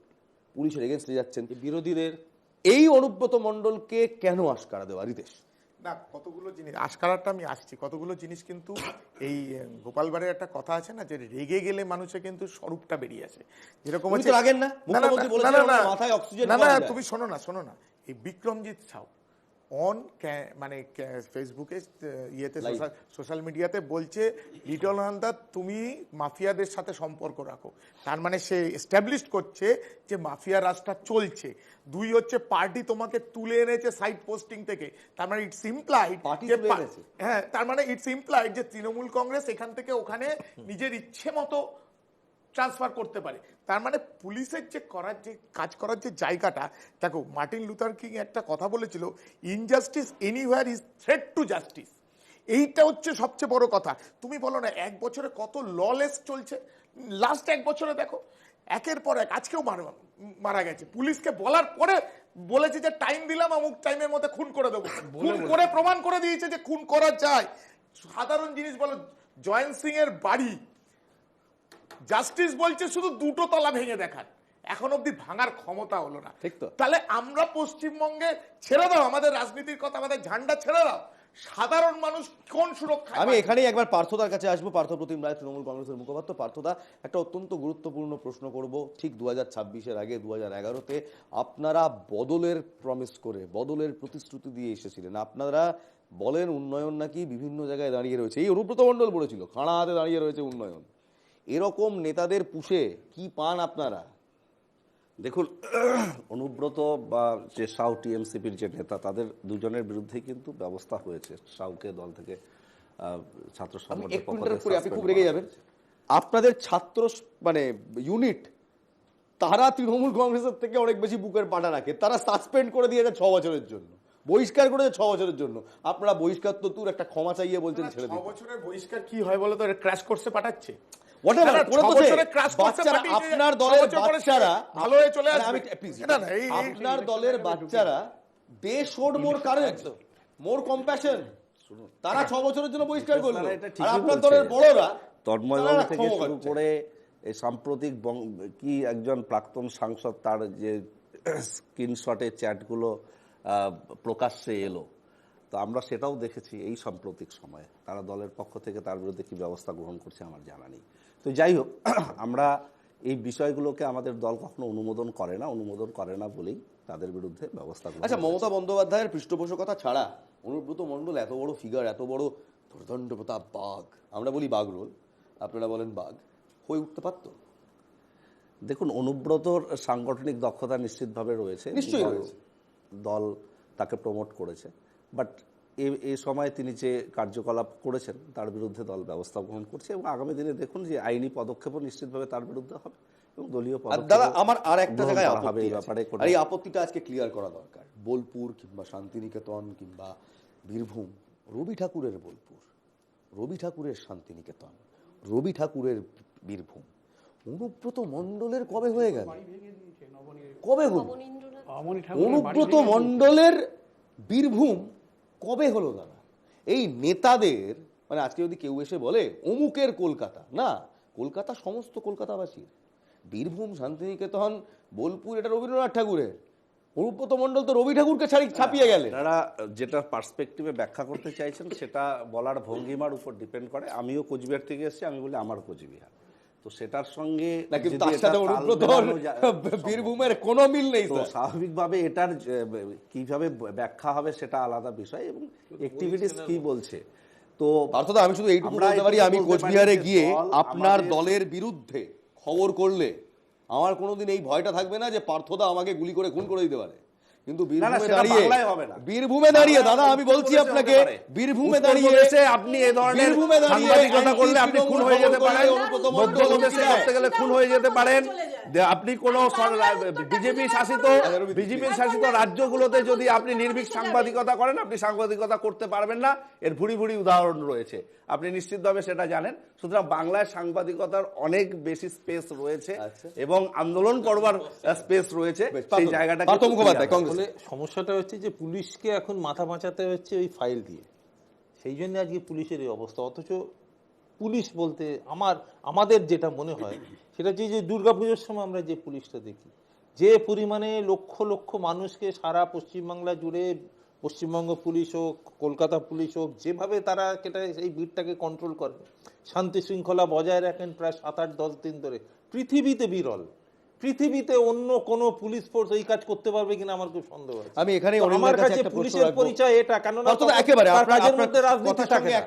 পুলিশের এগেনস্টে যাচ্ছেন বিরোধীদের। এই অনুব্রত মণ্ডলকে কেন আশকারা দেওয়া রিতেশ? না, কতগুলো জিনিস আশকারাটা আমি আসছি, কতগুলো জিনিস কিন্তু এই গোপালবাড়ির একটা কথা আছে না যে রেগে গেলে মানুষের কিন্তু স্বরূপটা বেরিয়ে আসে, যেরকম হচ্ছে রাগেন না, মাথায় অক্সিজেন, না তুমি শোনো না, এই বিক্রমজিৎ সাউ মানে ফেসবুকে ইয়েতে সোশ্যাল মিডিয়াতে বলছে লিটল হালদার তুমি মাফিয়াদের সাথে সম্পর্ক রাখো, তার মানে সে এস্টাবলিশ করছে যে মাফিয়া রাজটা চলছে। দুই হচ্ছে পার্টি তোমাকে তুলে এনেছে সাইড পোস্টিং থেকে, তার মানে ইটস ইমপ্লাইড, হ্যাঁ তার মানে ইটস ইমপ্লাইড যে তৃণমূল কংগ্রেস এখান থেকে ওখানে নিজের ইচ্ছে মতো ট্রান্সফার করতে পারে। তার মানে পুলিশের যে কাজ করার যে জায়গাটা, দেখো মার্টিন লুথার কিং একটা কথা বলেছিল, injustice anywhere is threat to justice. এইটা হচ্ছে সবচেয়ে বড় কথা। তুমি বলো না 1 বছরে কত ললেস চলছে, লাস্ট 1 বছরে দেখো একের পর এক, আজকেও মারা গেছে, পুলিশকে বলার পরে বলেছে যে টাইম দিলাম, অমুক টাইমের মধ্যে খুন করে দেবো, খুন করে প্রমাণ করে দিয়েছে যে খুন করা যায়। সাধারণ জিনিস বলো, জয়ন্ত সিং এর বাড়ি জাস্টিস বলছে শুধু 2টো তলা ভেঙে দেখান, এখন অব্দি ভাঙার ক্ষমতা হলো না। ঠিক তো, তাহলে আমরা পশ্চিমবঙ্গে ছেড়ে দাও আমাদের রাজনীতির কথা, আমাদের ঝান্ডা ছেড়ে দাও, সাধারণ মানুষ কোন সুরক্ষা? আমি এখানেই একবার পার্থদার কাছে আসবো, পার্থ প্রতিম রায় তৃণমূল কংগ্রেসের মুখপাত্র। পার্থদা, একটা অত্যন্ত গুরুত্বপূর্ণ প্রশ্ন করব, ঠিক 2026-এর আগে 2011-তে আপনারা বদলের প্রমিস করে, বদলের প্রতিশ্রুতি দিয়ে এসেছিলেন, আপনারা বলেন উন্নয়ন নাকি বিভিন্ন জায়গায় দাঁড়িয়ে রয়েছে, এই অনুব্রত মণ্ডল বলেছিল খাড়া হাতে দাঁড়িয়ে রয়েছে উন্নয়ন, এরকম নেতাদের পুষে কি পান আপনারা? দেখুন, অনুব্রত বা যে সাউ টিএমসিপির যে নেতা, তাদের দুজনের বিরুদ্ধে কিন্তু ব্যবস্থা হয়েছে, সাউকে দল থেকে ছাত্র সংগঠনের পক্ষ থেকে। আপনি খুব রেগে যাবেন, আপনাদের ছাত্র মানে ইউনিট, তারা তৃণমূল কংগ্রেসের থেকে অনেক বেশি বুকের পাটা রাখে, তারা সাসপেন্ড করে দিয়েছে 6 বছরের জন্য, বহিষ্কার করেছে 6 বছরের জন্য। আপনারা বহিষ্কার তো তুর একটা ক্ষমা চাইয়ে বলছেন ছেড়ে দিন। 6 বছরের বহিষ্কার কি হয় বলো তো? ক্র্যাশ কোর্সে পাঠাচ্ছে, আপনার দলের বাচ্চারা ভালো হয়ে চলে আসবে। আপনার দলের বাচ্চারা they showed more courage, more compassion, তারা 6 বছরের জন্য বহিষ্কার করলো, আর আপনার দলের বড়রা তন্ময়বাবু থেকে শুরু করে এই সাম্প্রতিক কি একজন প্রাক্তন সাংসদ, তার যে স্ক্রিনশটে চ্যাটগুলো প্রকাশ্যে এলো, তো আমরা সেটাও দেখেছি এই সাম্প্রতিক সময়ে। তারা দলের পক্ষ থেকে তার বিরুদ্ধে কি ব্যবস্থা গ্রহণ করছে আমার জানা নেই। তো যাই হোক, আমরা এই বিষয়গুলোকে আমাদের দল কখনো অনুমোদন করে না বলেই তাদের বিরুদ্ধে ব্যবস্থা গ্রহণ। আচ্ছা, মমতা বন্দ্যোপাধ্যায়ের পৃষ্ঠপোষকতা ছাড়া অনুব্রত মণ্ডল এত বড় ফিগার, এত বড় দুর্দণ্ড প্রতাপ বাঘ, আমরা বলি বাঘ রোল, আপনারা বলেন বাঘ, হয়ে উঠতে পারত? দেখুন, অনুব্রতর সাংগঠনিক দক্ষতা নিশ্চিতভাবে রয়েছে, নিশ্চয়ই রয়েছে। দল তাকে প্রমোট করেছে, বাট এই সময় তিনি যে কার্যকলাপ করেছেন তার বিরুদ্ধে দল ব্যবস্থা গ্রহণ করছে এবং আগামী দিনে দেখুন যে আইনি পদক্ষেপও নিশ্চিতভাবে তার বিরুদ্ধে হবে এবং দলীয় দাদা আমার আর একটা জায়গায় হবে আপত্তি এই ব্যাপারে। আছে। আর এই আপত্তিটা আজকে ক্লিয়ার করা দরকার। বোলপুর কিংবা শান্তিনিকেতন কিংবা বীরভূম, রবি ঠাকুরের বোলপুর, রবি ঠাকুরের শান্তিনিকেতন, রবি ঠাকুরের বীরভূম, অনুব্রত মণ্ডলের কবে হয়ে গেল? কবে হলো অনুব্রত মণ্ডলের বীরভূম? কবে হলো দাদা? এই নেতাদের মানে আজকে যদি কেউ এসে বলে অমুকের কলকাতা, না, কলকাতা সমস্ত কলকাতাবাসীর। বীরভূম, শান্তিনিকেতন, বোলপুর এটা রবীন্দ্রনাথ ঠাকুরের। অনুব্রত মণ্ডল তো রবি ঠাকুরকে ছাপিয়ে গেলেন। তারা যেটা পার্সপেক্টিভে ব্যাখ্যা করতে চাইছেন সেটা বলার ভঙ্গিমার উপর ডিপেন্ড করে। আমিও কোচবিহার থেকে এসেছি, আমি বলি আমার কোচবিহার, তো সেটার সঙ্গে বীরভূমের কোনো মিল নেই। তো স্বাভাবিকভাবে এটার কিভাবে ব্যাখ্যা হবে সেটা আলাদা বিষয় এবং অ্যাক্টিভিটিস কি বলছে। তো পার্থদা, আমি শুধু এইটুকু বলতে পারি, আমি কোচবিহারে গিয়ে আপনার দলের বিরুদ্ধে খবর করলে আমার কোনোদিন এই ভয়টা থাকবে না যে পার্থদা আমাকে গুলি করে খুন করে দিতে পারে। কিন্তু বীরভূমে দাঁড়িয়ে দাদা আমি বলছি আপনাকে, বীরভূমে দাঁড়িয়ে আপনি এই ধরনের সাংবাদিকতা করলে আপনি খুন হয়ে যেতে পারেন, মধ্যপ্রদেশে করতে গেলে খুন হয়ে যেতে পারেন। আপনি কোন বিজেপি শাসিত রাজ্যগুলোতে যদি আপনি নির্ভীক সাংবাদিকতা করেন, আপনি সাংবাদিকতা করতে পারবেন না। এর ভুরি ভুরি উদাহরণ রয়েছে, আপনি নিশ্চিতভাবে সেটা জানেন। সুতরাং বাংলায় সাংবাদিকতার অনেক বেশি স্পেস রয়েছে এবং আন্দোলন করবার স্পেস রয়েছে, সেই জায়গাটা। সমস্যাটা হচ্ছে যে পুলিশকে এখন মাথা বাঁচাতে হচ্ছে ওই ফাইল দিয়ে, সেই জন্য আজকে পুলিশের এই অবস্থা। অথচ পুলিশ বলতে আমাদের যেটা মনে হয় সেটা হচ্ছে যে দুর্গাপুজোর সময় আমরা যে পুলিশটা দেখি, যে পরিমাণে লক্ষ লক্ষ মানুষকে সারা পশ্চিমবাংলা জুড়ে, পশ্চিমবঙ্গ পুলিশ হোক, কলকাতা পুলিশ হোক, যেভাবে তারা এই ভিড়টাকে কন্ট্রোল করে, শান্তি শৃঙ্খলা বজায় রাখেন প্রায় 7-8-10 দিন ধরে, পৃথিবীতে বিরল। পৃথিবীতে অন্য কোন পুলিশ ফোর্স এই কাজ করতে পারবে কিনা আমার খুব সন্দেহ আছে। আমি এখানে আমার কাছে পুলিশের পরিচয় এটা, কেন না একেবারে কাজের মধ্যে রাজনীতি থাকে না।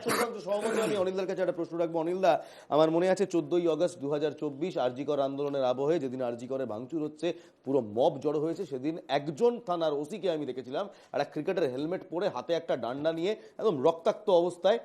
আমি অনিলদার কাছে একটা প্রশ্ন রাখবো। অনিলদা, আমার মনে আছে 14ই আগস্ট 2024 আরজিকর আন্দোলনের আবহে, যেদিন আরজিকরে ভাঙচুর হচ্ছে, পুরো মব জড়ো হয়েছে, সেদিন একজন থানার ওসিকে আমি দেখেছিলাম একটা ক্রিকেটের হেলমেট পরে, হাতে একটা ডান্ডা নিয়ে, একদম রক্তাক্ত অবস্থায়,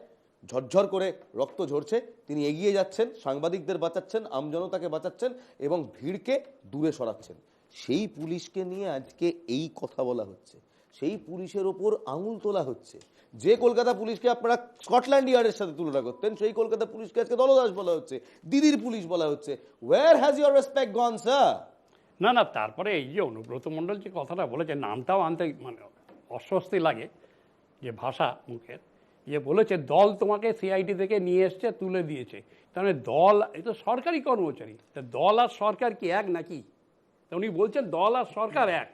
ঝরঝর করে রক্ত ঝরছে, তিনি এগিয়ে যাচ্ছেন, সাংবাদিকদের বাঁচাচ্ছেন, আমজনতাকে বাঁচাচ্ছেন এবং ভিড়কে দূরে সরাচ্ছেন। সেই পুলিশকে নিয়ে আজকে এই কথা বলা হচ্ছে, সেই পুলিশের ওপর আঙুল তোলা হচ্ছে। যে কলকাতা পুলিশকে আপনারা স্কটল্যান্ড ইয়ার্ডের সাথে তুলনা করতেন, সেই কলকাতা পুলিশকে আজকে দলদাস বলা হচ্ছে, দিদির পুলিশ বলা হচ্ছে। Where has your respect gone sir? না, তারপরে এই যে অনুব্রত মণ্ডল যে কথাটা বলেছে, নামটাও আনতে মানে অস্বস্তি লাগে, যে ভাষা মুখের, যে বলেছে দল তোমাকে সিআইডি থেকে নিয়ে এসছে, তুলে দিয়েছে। তাহলে দল, এই তো সরকারি কর্মচারী, তা দল আর সরকার কি এক নাকি? তা উনি বলছেন দল আর সরকার এক।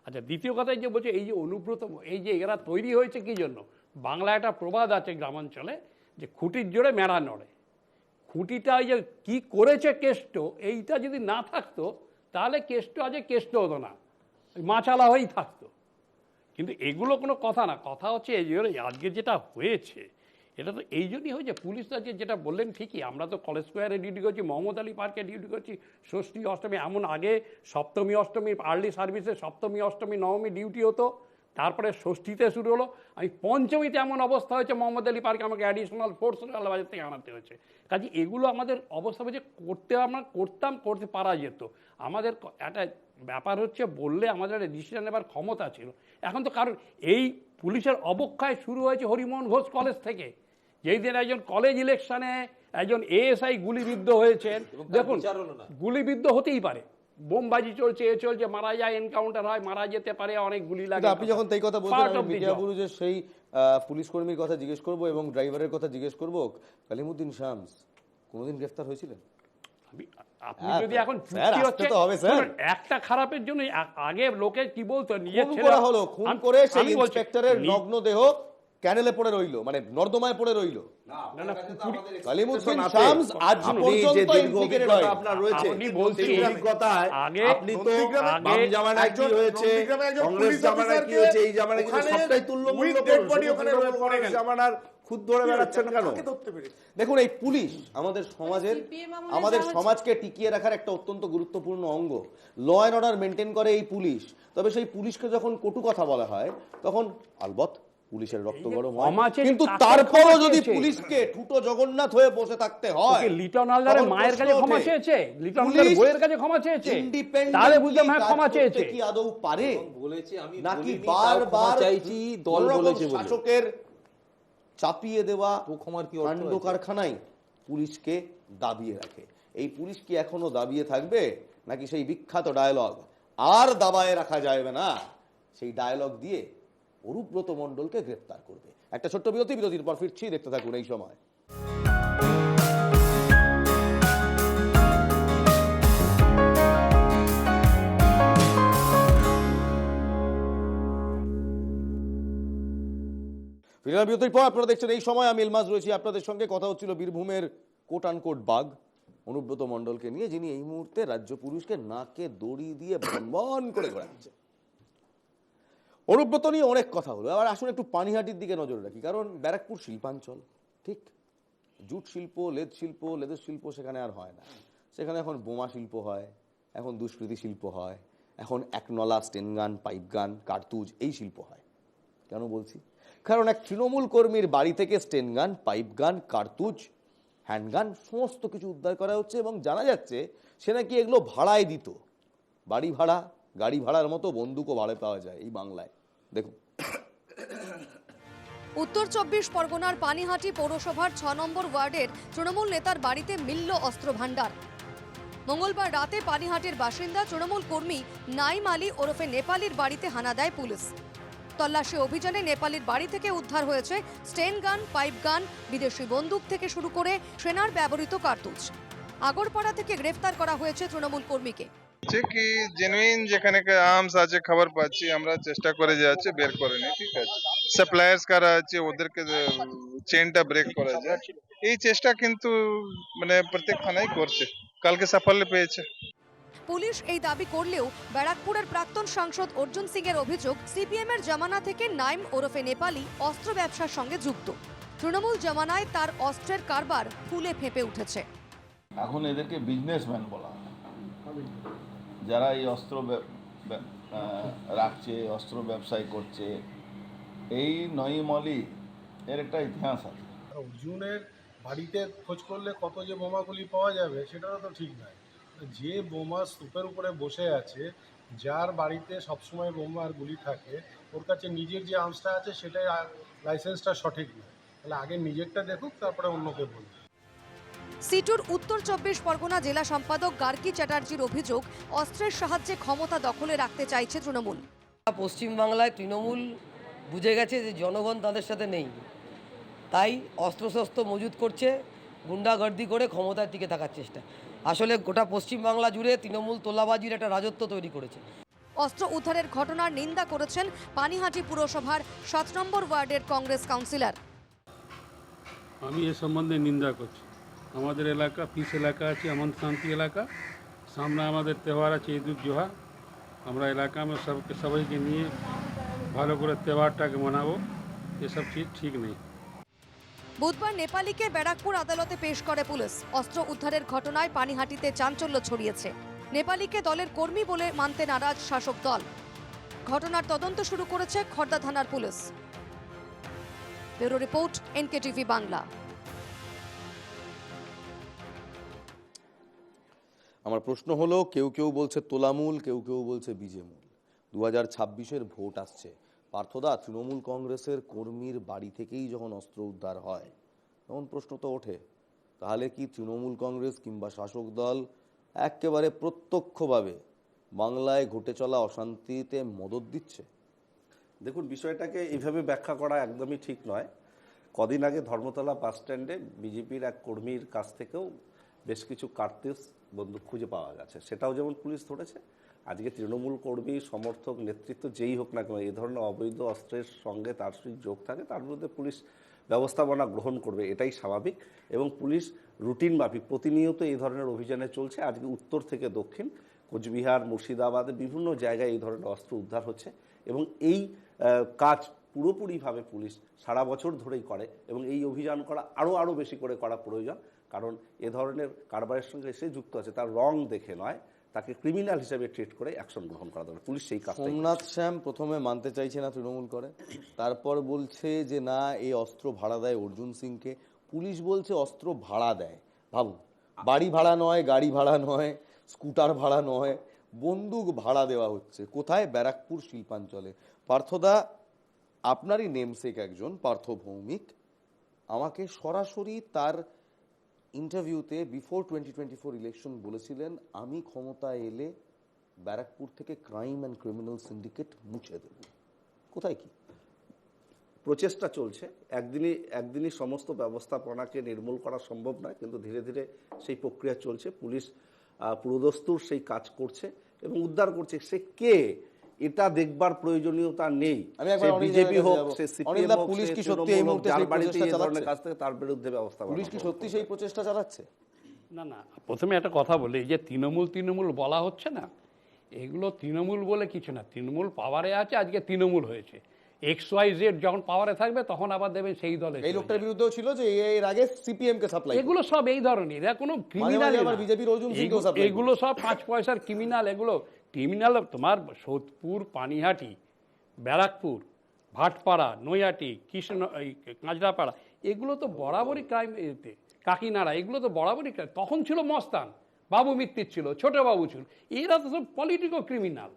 আচ্ছা, দ্বিতীয় কথায় যে বলছে এই যে অনুব্রত, এই যে এরা তৈরি হয়েছে কী জন্য? বাংলা একটা প্রবাদ আছে গ্রামাঞ্চলে, যে খুঁটির জোরে মেড়া নড়ে। খুঁটিটা এই যে কী করেছে কেষ্ট, এইটা যদি না থাকতো তাহলে কেষ্ট আজ কেষ্ট হতো না, মাছালা হয়েই থাকতো। কিন্তু এগুলো কোনো কথা না, কথা হচ্ছে এই যে আজকে যেটা হয়েছে, এটা তো এই জন্যই হয়েছে। পুলিশ আজকে যেটা বললেন ঠিকই, আমরা তো কলেজ স্কোয়ারে ডিউটি করছি, মোহাম্মদ আলী পার্কে ডিউটি করছি, ষষ্ঠী অষ্টমী, এমন আগে সপ্তমী অষ্টমী আর্লি সার্ভিসে সপ্তমী অষ্টমী নবমী ডিউটি হতো, তারপরে ষষ্ঠীতে শুরু হলো। আমি পঞ্চমীতে এমন অবস্থা হয়েছে মোহাম্মদ আলী পার্কে আমাকে অ্যাডিশনাল ফোর্স আলাবাজার থেকে আনাতে হয়েছে। কাজে এগুলো আমাদের অবস্থা হয়েছে, আমরা করতে পারা যেত। আমাদের একটা ব্যাপার হচ্ছে, বললে আমাদের ডিসিশন নেবার ক্ষমতা ছিল। এখন তো কারণ এই পুলিশের অবক্ষয় শুরু হয়েছে হরিমোহন ঘোষ কলেজ থেকে, যেই দিন একজন কলেজ ইলেকশনে একজন এএসআই গুলিবিদ্ধ হয়েছেন। দেখুন, গুলিবিদ্ধ হতেই পারে, বোমবাজি চলছে, চলছে, মারা যায়, এনকাউন্টার হয়, মারা যেতে পারে, অনেক গুলি লাগে। আপনি যখন এই কথা বলছেন, মিডিয়াবুরুজের সেই পুলিশ কর্মীর কথা জিজ্ঞেস করবো এবং ড্রাইভারের কথা জিজ্ঞেস করবো। কালিমুদ্দিন শামস কোনোদিন গ্রেফতার হয়েছিলেন? আপনি যদি এখন একটা খারাপের জন্য আগে লোকে কি বলতো, নিজের ছেলে হলো খুন করে সেই ইন্সপেক্টরের নগ্ন দেহ ক্যানেলে পড়ে রইলো, মানে নর্দমায় পড়ে রইলো। কালিমুদ্দিন শামস আজ পর্যন্ত ইনফিকেটেড হয়। আপনার রয়েছে অভিজ্ঞতায়, আপনি তো বাম জামানায় কি হয়েছে, কংগ্রেস জামানায় কি হয়েছে, এই জামানায় কিন্তু সবটাই তুল্যমূল্য। জামানার খুদ ধরে বেড়াচ্ছেন কেন? দেখুন, এই পুলিশ আমাদের সমাজের সমাজকে টিকিয়ে রাখার একটা অত্যন্ত গুরুত্বপূর্ণ অঙ্গ। ল অ্যান্ড অর্ডার মেনটেন করে এই পুলিশ। তবে সেই পুলিশকে যখন কটু কথা বলা হয় তখন আলবৎ পুলিশের রক্ত গরম হয়, কিন্তু তারপরও যদি পুলিশকে ঠুটো জগন্নাথ হয়ে বসে থাকতে হয়, লিটন হালদারের মায়ের কাছে ক্ষমা চেয়েছে, লিটন হালদারের বইয়ের কাছে ক্ষমা চেয়েছে, তাহলে বুঝলাম হ্যাঁ ক্ষমা চেয়েছে। কি আদৌ পারে বলেছি আমি নাকি বারবার চাইছি দল বলেছে বলে শাসকের চাপিয়ে দেওয়া কাণ্ড কারখানায় পুলিশকে দাবিয়ে রাখে? এই পুলিশ কি এখনো দাবিয়ে থাকবে, নাকি সেই বিখ্যাত ডায়লগ আর দাবায় রাখা যাবে না, সেই ডায়লগ দিয়ে অরূপব্রত মণ্ডলকে গ্রেফতার করবে? একটা ছোট্ট বিরতির পর ফিরছি, দেখতে থাকুন এই সময়। বিরতির পর আপনারা দেখছেন এই সময়, আমি ইলমাজ রয়েছি আপনাদের সঙ্গে। কথা হচ্ছিল বীরভূমের কোট আনকোট বাঘ অনুব্রত মণ্ডলকে নিয়ে, যিনি এই মুহূর্তে রাজ্য পুলিশকে নাকে দড়ি দিয়ে বনবন করে ঘোরাচ্ছে। অনুব্রত নিয়ে অনেক কথা হলো, আবার আসুন একটু পানিহাটির দিকে নজর রাখি। কারণ ব্যারাকপুর শিল্পাঞ্চল, ঠিক, জুট শিল্প, লেদের শিল্প সেখানে আর হয় না। সেখানে এখন বোমা শিল্প হয়, এখন দুষ্কৃতি শিল্প হয়, এখন একনলা স্টেন গান, পাইপ গান, কার্তুজ, এই শিল্প হয়। কেন বলছি? কারণ এক তৃণমূল কর্মীর বাড়ি থেকে স্টেন গান, পাইপ গান, কার্তুজ, হ্যান্ডগান সমস্ত কিছু উদ্ধার করা হচ্ছে, এবং জানা যাচ্ছে সে নাকি এগুলো ভাড়ায় দিত। বাড়ি ভাড়া, গাড়ি ভাড়ার মতো বন্দুকও ভাড়ায় পাওয়া যায় এই বাংলায়। দেখুন, উত্তর 24 পরগনার পানিহাটি পৌরসভার 6 নম্বর ওয়ার্ডের তৃণমূল নেতার বাড়িতে মিলল অস্ত্র ভাণ্ডার। মঙ্গলবার রাতে পানিহাটির বাসিন্দা তৃণমূল কর্মী নাইম আলী ওরফে নেপালির বাড়িতে হানা দেয় পুলিশ। তল্লাশি অভিযানে নেপালির বাড়ি থেকে উদ্ধার হয়েছে স্টেন গান, পাইপ গান, বিদেশি বন্দুক থেকে শুরু করে সেনার ব্যবহৃত কার্তুজ। আগরপাড়া থেকে গ্রেফতার করা হয়েছে তৃণমূল কর্মীকে। কি জেনুইন যেখানে আর্মস আছে খবর পাচ্ছি, আমরা চেষ্টা করে যাচ্ছি বের করে নিই, ঠিক আছে। সাপ্লায়ার্স কারা আছে ওদেরকে চেনটা ব্রেক করা যায়, এই চেষ্টা কিন্তু মানে প্রত্যেক থানায় করছে, কালকে সাফল্য পেয়েছে। পুলিশ এই দাবি করলেও ব্যারাকপুরের প্রাক্তন সাংসদ অর্জুন সিং এর অভিযোগ, সিপিএম এর জামানা থেকে নাইম ওরফে নেপালি অস্ত্র ব্যবসার সঙ্গে যুক্ত। তৃণমূল জামানায় তার অস্ত্রের কারবার ফুলে ফেঁপে উঠেছে। এখন এদেরকে বিজনেসম্যান বলা হয়, যারা এই অস্ত্র রাখছে, অস্ত্র ব্যবসায় করছে। এই নঈম আলী এর একটা ইতিহাস আছে। অর্জুনের বাড়িতে খোঁজ করলে কত যে বোমাগুলি পাওয়া যাবে সেটাও তো ঠিক নয়। যে বোমা স্তূপের উপরে বসে আছে, যার বাড়িতে সবসময় বোমার গুলি থাকে, ওর কাছে নিজের যে আর্মসটা আছে সেটাই লাইসেন্সটা সঠিক নয়। তাহলে আগে নিজেরটা দেখুক, তারপরে অন্যকে বলুক। সিটুর উত্তর 24 পরগনা জেলা সম্পাদক গার্গী চ্যাটার্জির অভিযোগ, অস্ত্রের সাহায্যে ক্ষমতা দখলে রাখতে চাইছে তৃণমূল। পশ্চিমবাংলায় তৃণমূল বুঝে গেছে যে জনগণ তাদের সাথে নেই, তাই অস্ত্রশস্ত্র মজুত করছে, গুন্ডাগর্দি করে ক্ষমতার টিকে থাকার চেষ্টা। আসলে গোটা পশ্চিমবাংলা জুড়ে তৃণমূল তোলাবাজির একটা রাজত্ব তৈরি করেছে। অস্ত্র উদ্ধারের ঘটনার নিন্দা করেছেন পানিহাটি পুরসভার 7 নম্বর ওয়ার্ডের কংগ্রেস কাউন্সিলর। আমি এ সম্বন্ধে নিন্দা করছি। আমাদের এলাকা পিস এলাকা আছে, আমন শান্তি এলাকা, সামনে আমাদের তেওহার আছে ঈদ উল জোহা। আমরা এলাকা में সবাইকে নিয়ে ভালো করে তেওহারটাকে মানাবো, এসব চিজ ঠিক নেই। বুধবার নেপালিকে ব্যারাকপুর আদালতে পেশ করে পুলিশ। অস্ত্র উদ্ধারের ঘটনায় পানিহাটিতে চাঞ্চল্য ছড়িয়েছে। নেপালিকে দলের কর্মী বলে মানতে নারাজ শাসক দল। ঘটনার তদন্ত শুরু করেছে খড়দা থানার police. Bureau report, NKTV Bangla. আমার প্রশ্ন হলো, কেউ কেউ বলছে তোলামূল, কেউ কেউ বলছে বিজেমূল। 2026-এর ভোট আসছে। পার্থদা, তৃণমূল কংগ্রেসের কর্মীর বাড়ি থেকেই যখন অস্ত্র উদ্ধার হয়, তখন প্রশ্ন তো ওঠে, তাহলে কি তৃণমূল কংগ্রেস কিংবা শাসক দল একেবারে প্রত্যক্ষভাবে বাংলায় ঘটে চলা অশান্তিতে মদত দিচ্ছে? দেখুন, বিষয়টাকে এইভাবে ব্যাখ্যা করা একদমই ঠিক নয়। কদিন আগে ধর্মতলা বাস স্ট্যান্ডে বিজেপির এক কর্মীর কাছ থেকেও বেশ কিছু কার্তুজ বন্দুক খুঁজে পাওয়া গেছে, সেটাও যেমন পুলিশ ধরেছে। আজকে তৃণমূল কর্মী, সমর্থক, নেতৃত্ব যেই হোক না কেন, এই ধরনের অবৈধ অস্ত্রের সঙ্গে তার সঙ্গে যোগ থাকে, তার বিরুদ্ধে পুলিশ ব্যবস্থাপনা গ্রহণ করবে, এটাই স্বাভাবিক। এবং পুলিশ রুটিন মাফিক প্রতিনিয়ত এই ধরনের অভিযানে চলছে। আজকে উত্তর থেকে দক্ষিণ, কোচবিহার, মুর্শিদাবাদে বিভিন্ন জায়গায় এই ধরনের অস্ত্র উদ্ধার হচ্ছে, এবং এই কাজ পুরোপুরিভাবে পুলিশ সারা বছর ধরেই করে এবং এই অভিযান করা আরও বেশি করে করা প্রয়োজন। কারণ এ ধরনের কারবারের সঙ্গে সে যুক্ত আছে, তার রং দেখে নয়, তাকে ক্রিমিনাল হিসেবে ট্রিট করে অ্যাকশন গ্রহণ করা দরকার। পুলিশ সেই কাজ। সোমনাথ শ্যাম প্রথমে মানতে চাইছে না তৃণমূল করে, তারপর বলছে যে না এই অস্ত্র ভাড়া দেয় অর্জুন সিংকে। পুলিশ বলছে অস্ত্র ভাড়া দেয়। ভাবুন, বাড়ি ভাড়া নয়, গাড়ি ভাড়া নয়, স্কুটার ভাড়া নয়, বন্দুক ভাড়া দেওয়া হচ্ছে। কোথায়? ব্যারাকপুর শিল্পাঞ্চলে। পার্থদা, আপনারই নেমসেক একজন পার্থ ভৌমিক আমাকে সরাসরি তার ইন্টারভিউতে বিফোর 2024 ইলেকশন বলেছিলেন, আমি ক্ষমতায় এলে ব্যারাকপুর থেকে ক্রাইম অ্যান্ড ক্রিমিনাল সিন্ডিকেট মুছে দেব। কোথায় কি? প্রচেষ্টা চলছে। একদিনই সমস্ত ব্যবস্থাপনাকে নির্মূল করা সম্ভব নয়, কিন্তু ধীরে ধীরে সেই প্রক্রিয়া চলছে। পুলিশ পুরোদস্তুর সেই কাজ করছে এবং উদ্ধার করছে। সে কে এটা দেখবার প্রয়োজনীয়তা নেই। বিজেপি হোক, সে সিপিএম হোক, পুলিশ কি সত্যি এই মুহূর্তে যার বাড়িতে এই ধরনের কাজ থেকে তার বিরুদ্ধে ব্যবস্থা পুলিশ কি সত্যি সেই প্রচেষ্টা চালাচ্ছে? না, প্রথমে একটা কথা বলি, যে তৃণমূল বলা হচ্ছে না, এগুলো তৃণমূল বলে কিছু না। তৃণমূল পাওয়ারে আছে, আজকে তৃণমূল হয়েছে। XYZ যখন পাওয়ারে থাকবে তখন আবার দেবেন সেই দলে। এই লোকটার বিরুদ্ধেও ছিল যে এর আগে সিপিএম কে সাপ্লাই। এগুলো সব এই ধরনের, এরা কোনো ক্রিমিনাল, এগুলো সব 5 পয়সার ক্রিমিনাল। এগুলো ক্রিমিনাল তোমার সোদপুর, পানিহাটি, ব্যারাকপুর, ভাটপাড়া, নৈহাটি, কাঁচরাপাড়া, এগুলো তো বরাবরই ক্রাইম। এতে কাকিনাড়া, এগুলো তো বরাবরই ক্রাইম। তখন ছিল মস্তান, বাবু মিত্তির ছিল, ছোট বাবু ছিল। এরা তো সব পলিটিক্যাল ক্রিমিনাল।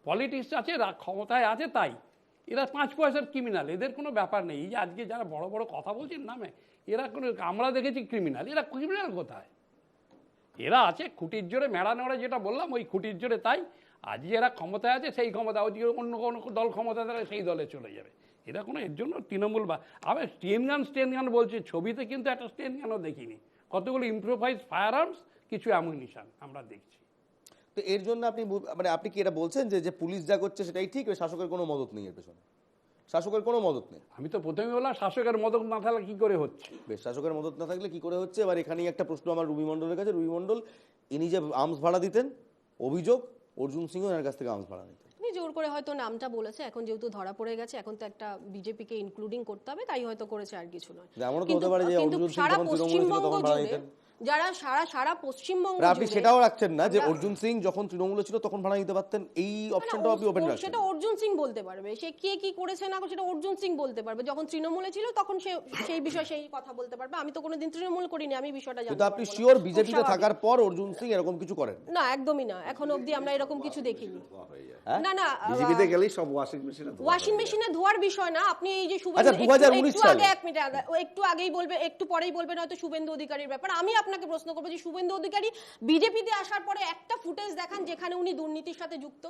পলিটিক্স আছে, ক্ষমতায় আছে, তাই এরা 5 পয়সার ক্রিমিনাল। এদের কোনো ব্যাপার নেই। এই যে আজকে যারা বড় বড় কথা বলছেন নামে, এরা কোনো, আমরা দেখেছি ক্রিমিনাল। এরা ক্রিমিনাল কোথায়? এরা আছে খুঁটির জোরে, মেড়া নেড়ে, যেটা বললাম ওই খুঁটির জোরে। তাই আজকে এরা ক্ষমতায় আছে, সেই ক্ষমতা ওইদিকে অন্য কোনো দল ক্ষমতা দ্বারা সেই দলে চলে যাবে। এরা কোনো এর জন্য তৃণমূল বা আবার স্টেন গান বলছে, ছবিতে কিন্তু একটা স্টেন গানও দেখিনি। কতগুলো ইম্প্রোভাইজ ফায়ার আর্মস, কিছু অ্যামুনিশন আমরা দেখছি। তো এর জন্য আপনি কি এটা বলছেন যে পুলিশ যা করছে সেটাই ঠিক, শাসকের কোনো মদত নেই এর পেছনে? শাসকের কোনো মদত নেই। আমি তো প্রথমে বললাম শাসকের মদত না থাকলে কি করে হচ্ছে। বেশ, শাসকের মদত না থাকলে কি করে হচ্ছে? এবার এখানেই একটা প্রশ্ন আমার রুবি মণ্ডলের কাছে। রুবি মণ্ডল, ইনি যে আর্মস ভাড়া দিতেন, অভিযোগ অর্জুন সিংও এর কাছ থেকে আর্মস ভাড়া নিতেন। জোর করে হয়তো নামটা বলেছে, এখন যেহেতু ধরা পড়ে গেছে, এখন তো একটা বিজেপিকে ইনক্লুডিং করতে হবে, তাই হয়তো করেছে, আর কিছু নয়। কিন্তু সারা পশ্চিমবঙ্গ জুড়ে যারা সারা পশ্চিমবঙ্গ, আপনি সেটাও রাখছেন না যে অর্জুন সিং যখন তৃণমূলে ছিল তখন ভাড়া নিতে পারতেন? এই অপশনটাও আপনি ওপেন রাখছেন? সেটা অর্জুন সিং বলতে পারবে, সে কে কি করেছে না, সেটা অর্জুন সিং বলতে পারবে। যখন তৃণমূলে ছিল তখন সে সেই বিষয়ে সেই কথা বলতে পারবে। আমি তো কোনোদিন তৃণমূল করিনি, আমি বিষয়টা জানি। কিন্তু আপনি শিওর বিজেপিতে থাকার পর অর্জুন সিং এরকম কিছু করেন? না, একদমই না। এখন অবধি আমরা এরকম কিছু দেখিনি। না, বিজেপিতে গেলেই সব ওয়াশিং মেশিনে ধোয়ার বিষয় না। আপনি এই যে শুভেন্দু, একটু আগেই বলবে, একটু পরেই বলবেন হয়তো শুভেন্দু অধিকারীর ব্যাপার। আমি আপনাকে প্রশ্ন করবো যে শুভেন্দু অধিকারী বিজেপিতে আসার পরে একটা ফুটেজ দেখান যেখানে উনি দুর্নীতির সাথে যুক্ত,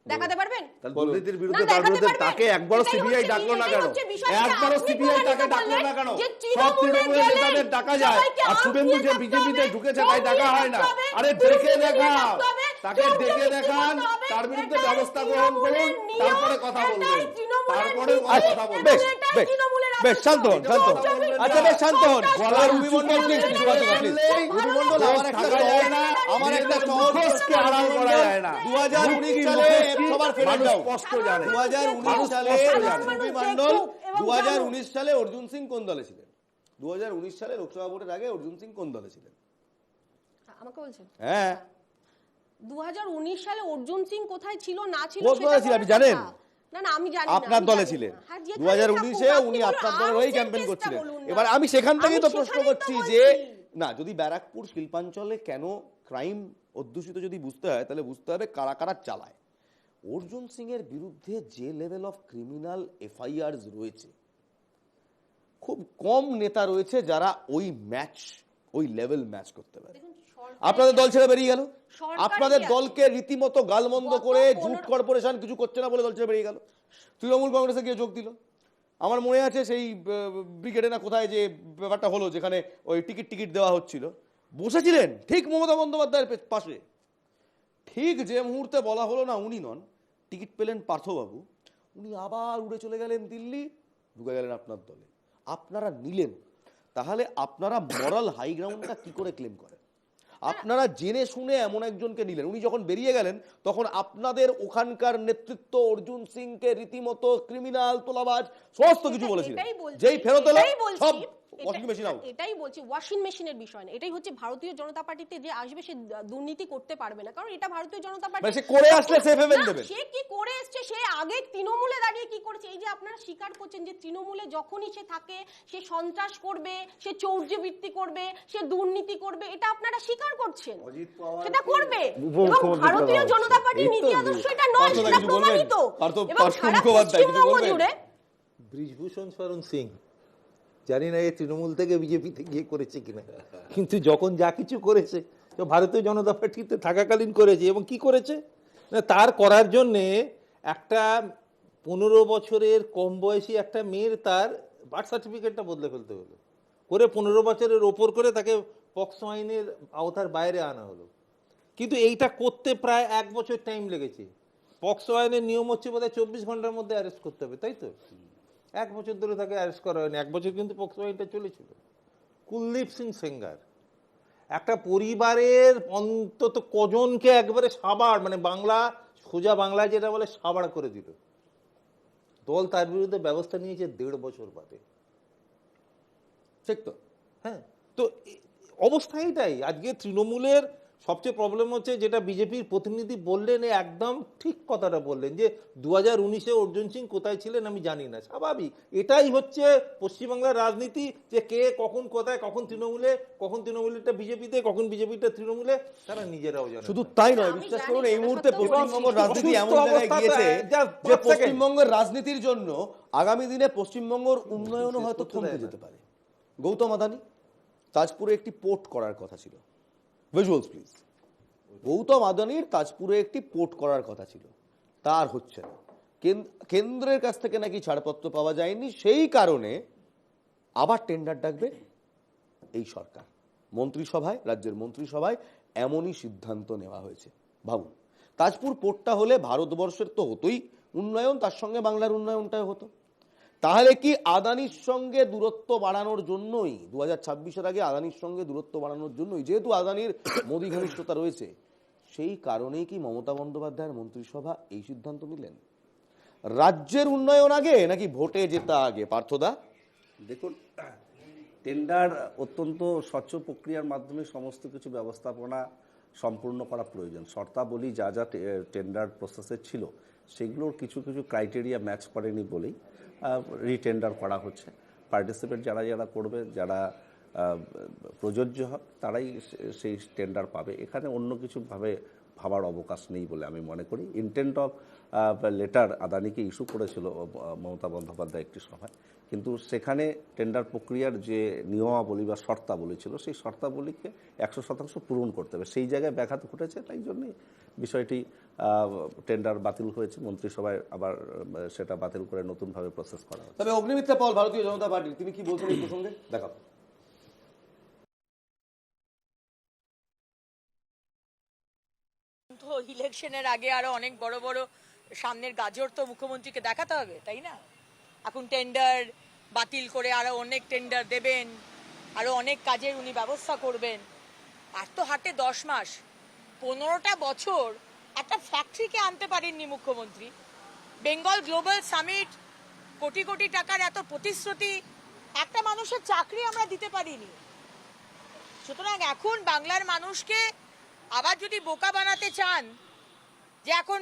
দেখাতে পারবেন? দুর্নীতির বিরুদ্ধে তার বিরুদ্ধে তাকে একবারও সিবিআই ডাকলো না কেন? একবারও সিবিআই তাকে ডাকলো না কেন? সব তৃণমূলের নেতাদের ডাকা যায়, আর শুভেন্দু যে বিজেপিতে ঢুকেছে তাই ডাকা হয় না। আরে দেখে দেখান, তাকে দেখে দেখান, তার বিরুদ্ধে ব্যবস্থা গ্রহণ করুন, তারপরে কথা বলবেন, তারপরে কথা বলবেন। বেশ, শান্ত হন, শান্ত হন। আচ্ছা, বেশ শান্ত হন। রুবি মণ্ডল, প্লিজ, রুবি মণ্ডল, আমার একটা সহজকে আড়াল করা যায় না। 2019 সালে সবার ফেরত দাও, স্পষ্ট জানে। 2019 সালে রুবি মণ্ডল, 2019 সালে অর্জুন সিং কোন দলে ছিলেন? 2019 সালে লোকসভা ভোটের আগে অর্জুন সিং কোন দলে ছিলেন? আমাকে বলছেন? হ্যাঁ, 2019 সালে অর্জুন সিং কোথায় ছিল না ছিল সেটা আপনি জানেন? না, আমি জানি না। আপনার দলে ছিলেন 2019-এ, উনি আপনার দলের হয়েই ক্যাম্পেইন করছিলেন। এবার আমি সেখান থেকেই তো প্রশ্ন করছি যে না, যদি ব্যারাকপুর শিল্পাঞ্চলে কেন ক্রাইম অধ্যুষিত যদি বুঝতে হয়, তাহলে বুঝতে হবে কারা কারা চালায়। অর্জুন সিং এর বিরুদ্ধে যে লেভেল অফ ক্রিমিনাল এফআইআরস রয়েছে, খুব কম নেতা রয়েছে যারা ওই লেভেল ম্যাচ করতে পারে। আপনাদের দল ছেড়ে বেরিয়ে গেল, আপনাদের দলকে রীতিমতো গালমন্দ করে জুট কর্পোরেশন কিছু করছে না বলে দল ছেড়ে বেরিয়ে গেল, তৃণমূল কংগ্রেসে গিয়ে যোগ দিল। আমার মনে আছে সেই ব্রিগেডে না কোথায় যে ব্যাপারটা হলো, যেখানে ওই টিকিট দেওয়া হচ্ছিল, বসেছিলেন ঠিক মমতা বন্দ্যোপাধ্যায়ের পাশে। ঠিক যে মুহূর্তে বলা হলো না উনি নন, টিকিট পেলেন পার্থবাবু, উনি আবার উড়ে চলে গেলেন দিল্লি, ঢুকে গেলেন আপনার দলে। আপনারা নিলেন, তাহলে আপনারা মরাল হাই গ্রাউন্ডটা কি করে ক্লেম করেন? আপনারা জেনে শুনে এমন একজনকে নিলেন, উনি যখন বেরিয়ে গেলেন তখন আপনাদের ওখানকার নেতৃত্ব অর্জুন সিংকে রীতিমতো ক্রিমিনাল, তোলাবাজ সমস্ত কিছু বলেছিলেন, যেই ফেরত এলো সব ওয়াশিং মেশিন আউট। এটাই বলছি, ওয়াশিং মেশিনের বিষয় না, এটাই হচ্ছে ভারতীয় জনতা পার্টিতে যে আসবে সে দুর্নীতি করতে পারবে না, কারণ এটা ভারতীয় জনতা পার্টি সে করে আসলে সেফ হেভেন দেবে। সে কি করে এসছে, সে আগে তৃণমূলে দাঁড়িয়ে কি করেছে, এই যে আপনারা স্বীকার করছেন যে তৃণমূলে যখনই সে থাকে সে সন্ত্রাস করবে, সে চৌর্যবৃত্তি করবে, সে দুর্নীতি করবে, এটা আপনারা স্বীকার করছেন, সেটা করবে। এবং ভারতীয় জনতা পার্টির নীতি আদর্শ এটা নয়, সেটা প্রমাণিত। এবং সারা পশ্চিমবঙ্গ জুড়ে ব্রিজভূষণ শরণ সিং, জানি না এ তৃণমূল থেকে বিজেপিতে গিয়ে করেছে কিনা, কিন্তু যখন যা কিছু করেছে তো ভারতীয় জনতা পার্টিতে থাকাকালীন করেছে। এবং কি করেছে না, তার করার জন্যে একটা 15 বছরের কম বয়সী একটা মেয়ের তার বার্থ সার্টিফিকেটটা বদলে ফেলতে হলো, করে 15 বছরের ওপর করে তাকে পক্সো আইনের আওতার বাইরে আনা হলো। কিন্তু এইটা করতে প্রায় 1 বছর টাইম লেগেছে। পক্সো আইনের নিয়ম হচ্ছে বোধহয় 24 ঘন্টার মধ্যে অ্যারেস্ট করতে হবে, তাই তো? 1 বছর ধরে তাকে অ্যারেস্ট করা হয়নি। 1 বছর কিন্তু পক্সো আইনটা চলেছিল। কুলদীপ সিং সেঙ্গার একটা পরিবারের অন্তত কজনকে একবারে সাবাড়, মানে বাংলা সোজা বাংলায় যেটা বলে সাবাড় করে দিল। দল তার বিরুদ্ধে ব্যবস্থা নিয়েছে 1.5 বছর বাদে। ঠিক তো? হ্যাঁ, তো অবস্থা এইটাই। আজকে তৃণমূলের সবচেয়ে প্রবলেম হচ্ছে, যেটা বিজেপির প্রতিনিধি বললেন, একদম ঠিক কথাটা বললেন, যে 2019-এ অর্জুন সিং কোথায় ছিলেন আমি জানি না। স্বাভাবিক, এটাই হচ্ছে পশ্চিমবাংলার রাজনীতি, যে কে কখন কোথায়, কখন তৃণমূলেরটা বিজেপিতে, কখন বিজেপিটা তৃণমূলে, তারা নিজেরাও জানে। শুধু তাই নয়, বিশ্বাস করুন এই মুহূর্তে পশ্চিমবঙ্গের রাজনীতি এমন জায়গায় গিয়েছে যে পশ্চিমবঙ্গের রাজনীতির জন্য আগামী দিনে পশ্চিমবঙ্গের উন্নয়নও হয়তো থমকে যেতে পারে। গৌতম আদানি তাজপুরে একটি পোর্ট করার কথা ছিল, ভিজুয়ালস প্লিজ। গৌতম আদানির তাজপুরে একটি পোর্ট করার কথা ছিল, তার হচ্ছে না। কেন্দ্রের কাছ থেকে নাকি ছাড়পত্র পাওয়া যায়নি, সেই কারণে আবার টেন্ডার ডাকবে এই সরকার। মন্ত্রিসভায়, রাজ্যের মন্ত্রিসভায় এমনই সিদ্ধান্ত নেওয়া হয়েছে। ভাবুন, তাজপুর পোর্টটা হলে ভারতবর্ষের তো হতোই উন্নয়ন, তার সঙ্গে বাংলার উন্নয়নটাও হতো। তাহলে কি আদানির সঙ্গে দূরত্ব বাড়ানোর জন্যই, 2026-এর আগে আদানির সঙ্গে দূরত্ব বাড়ানোর জন্যই, যেহেতু আদানির মোদী ঘনিষ্ঠতা রয়েছে, সেই কারণেই কি মমতা বন্দ্যোপাধ্যায়ের মন্ত্রিসভা এই সিদ্ধান্ত নিলেন? রাজ্যের উন্নয়ন আগে নাকি ভোটে জেতা আগে? পার্থদা দেখুন, টেন্ডার অত্যন্ত স্বচ্ছ প্রক্রিয়ার মাধ্যমে সমস্ত কিছু ব্যবস্থাপনা সম্পূর্ণ করা প্রয়োজন। শর্তাবলী যা যা টেন্ডার প্রসেসে ছিল সেগুলোর কিছু কিছু ক্রাইটেরিয়া ম্যাচ করেনি বলেই রিটেন্ডার করা হচ্ছে। পার্টিসিপেট যারা যারা করবে, যারা প্রযোজ্য হবে, তারাই সেই টেন্ডার পাবে। এখানে অন্য কিছুভাবে ভাবার অবকাশ নেই বলে আমি মনে করি। ইন্টেন্ট অফ লেটার আদানিকে ইস্যু করেছিল মমতা বন্দ্যোপাধ্যায় একটি সভায়, কিন্তু সেখানে টেন্ডার প্রক্রিয়ার যে নিয়মাবলী বা শর্তাবলী ছিল, সেই শর্তাবলীকে 100% পূরণ করতে হবে। সেই জায়গায় ব্যাঘাত ঘটেছে, তাই জন্যই বিষয়টি টেন্ডার বাতিল হয়েছে। মন্ত্রিসভায় আবার সেটা বাতিল করে নতুনভাবে প্রসেস করা হচ্ছে। তবে অগ্নিমিত্রা পল, ভারতীয় জনতা পার্টি, তিনি কি বলছেন এই প্রসঙ্গে দেখাবো। তো ইলেকশনের আগে আরো অনেক বড় বড় সামনের গাজর তো মুখ্যমন্ত্রীকে দেখাতে হবে, তাই না? এখন টেন্ডার বাতিল করে আরো অনেক টেন্ডার দেবেন, আরো অনেক কাজের উনি ব্যবস্থা করবেন। আর তো হাতে 10 মাস, 15টা বছর একটা ফ্যাক্টরিকে আনতে পারেননি মুখ্যমন্ত্রী। বেঙ্গল গ্লোবাল সামিট, কোটি কোটি টাকার এত প্রতিশ্রুতি, একটা মানুষের চাকরি আমরা দিতে পারিনি। সুতরাং এখন বাংলার মানুষকে আবার যদি বোকা বানাতে চান, যে এখন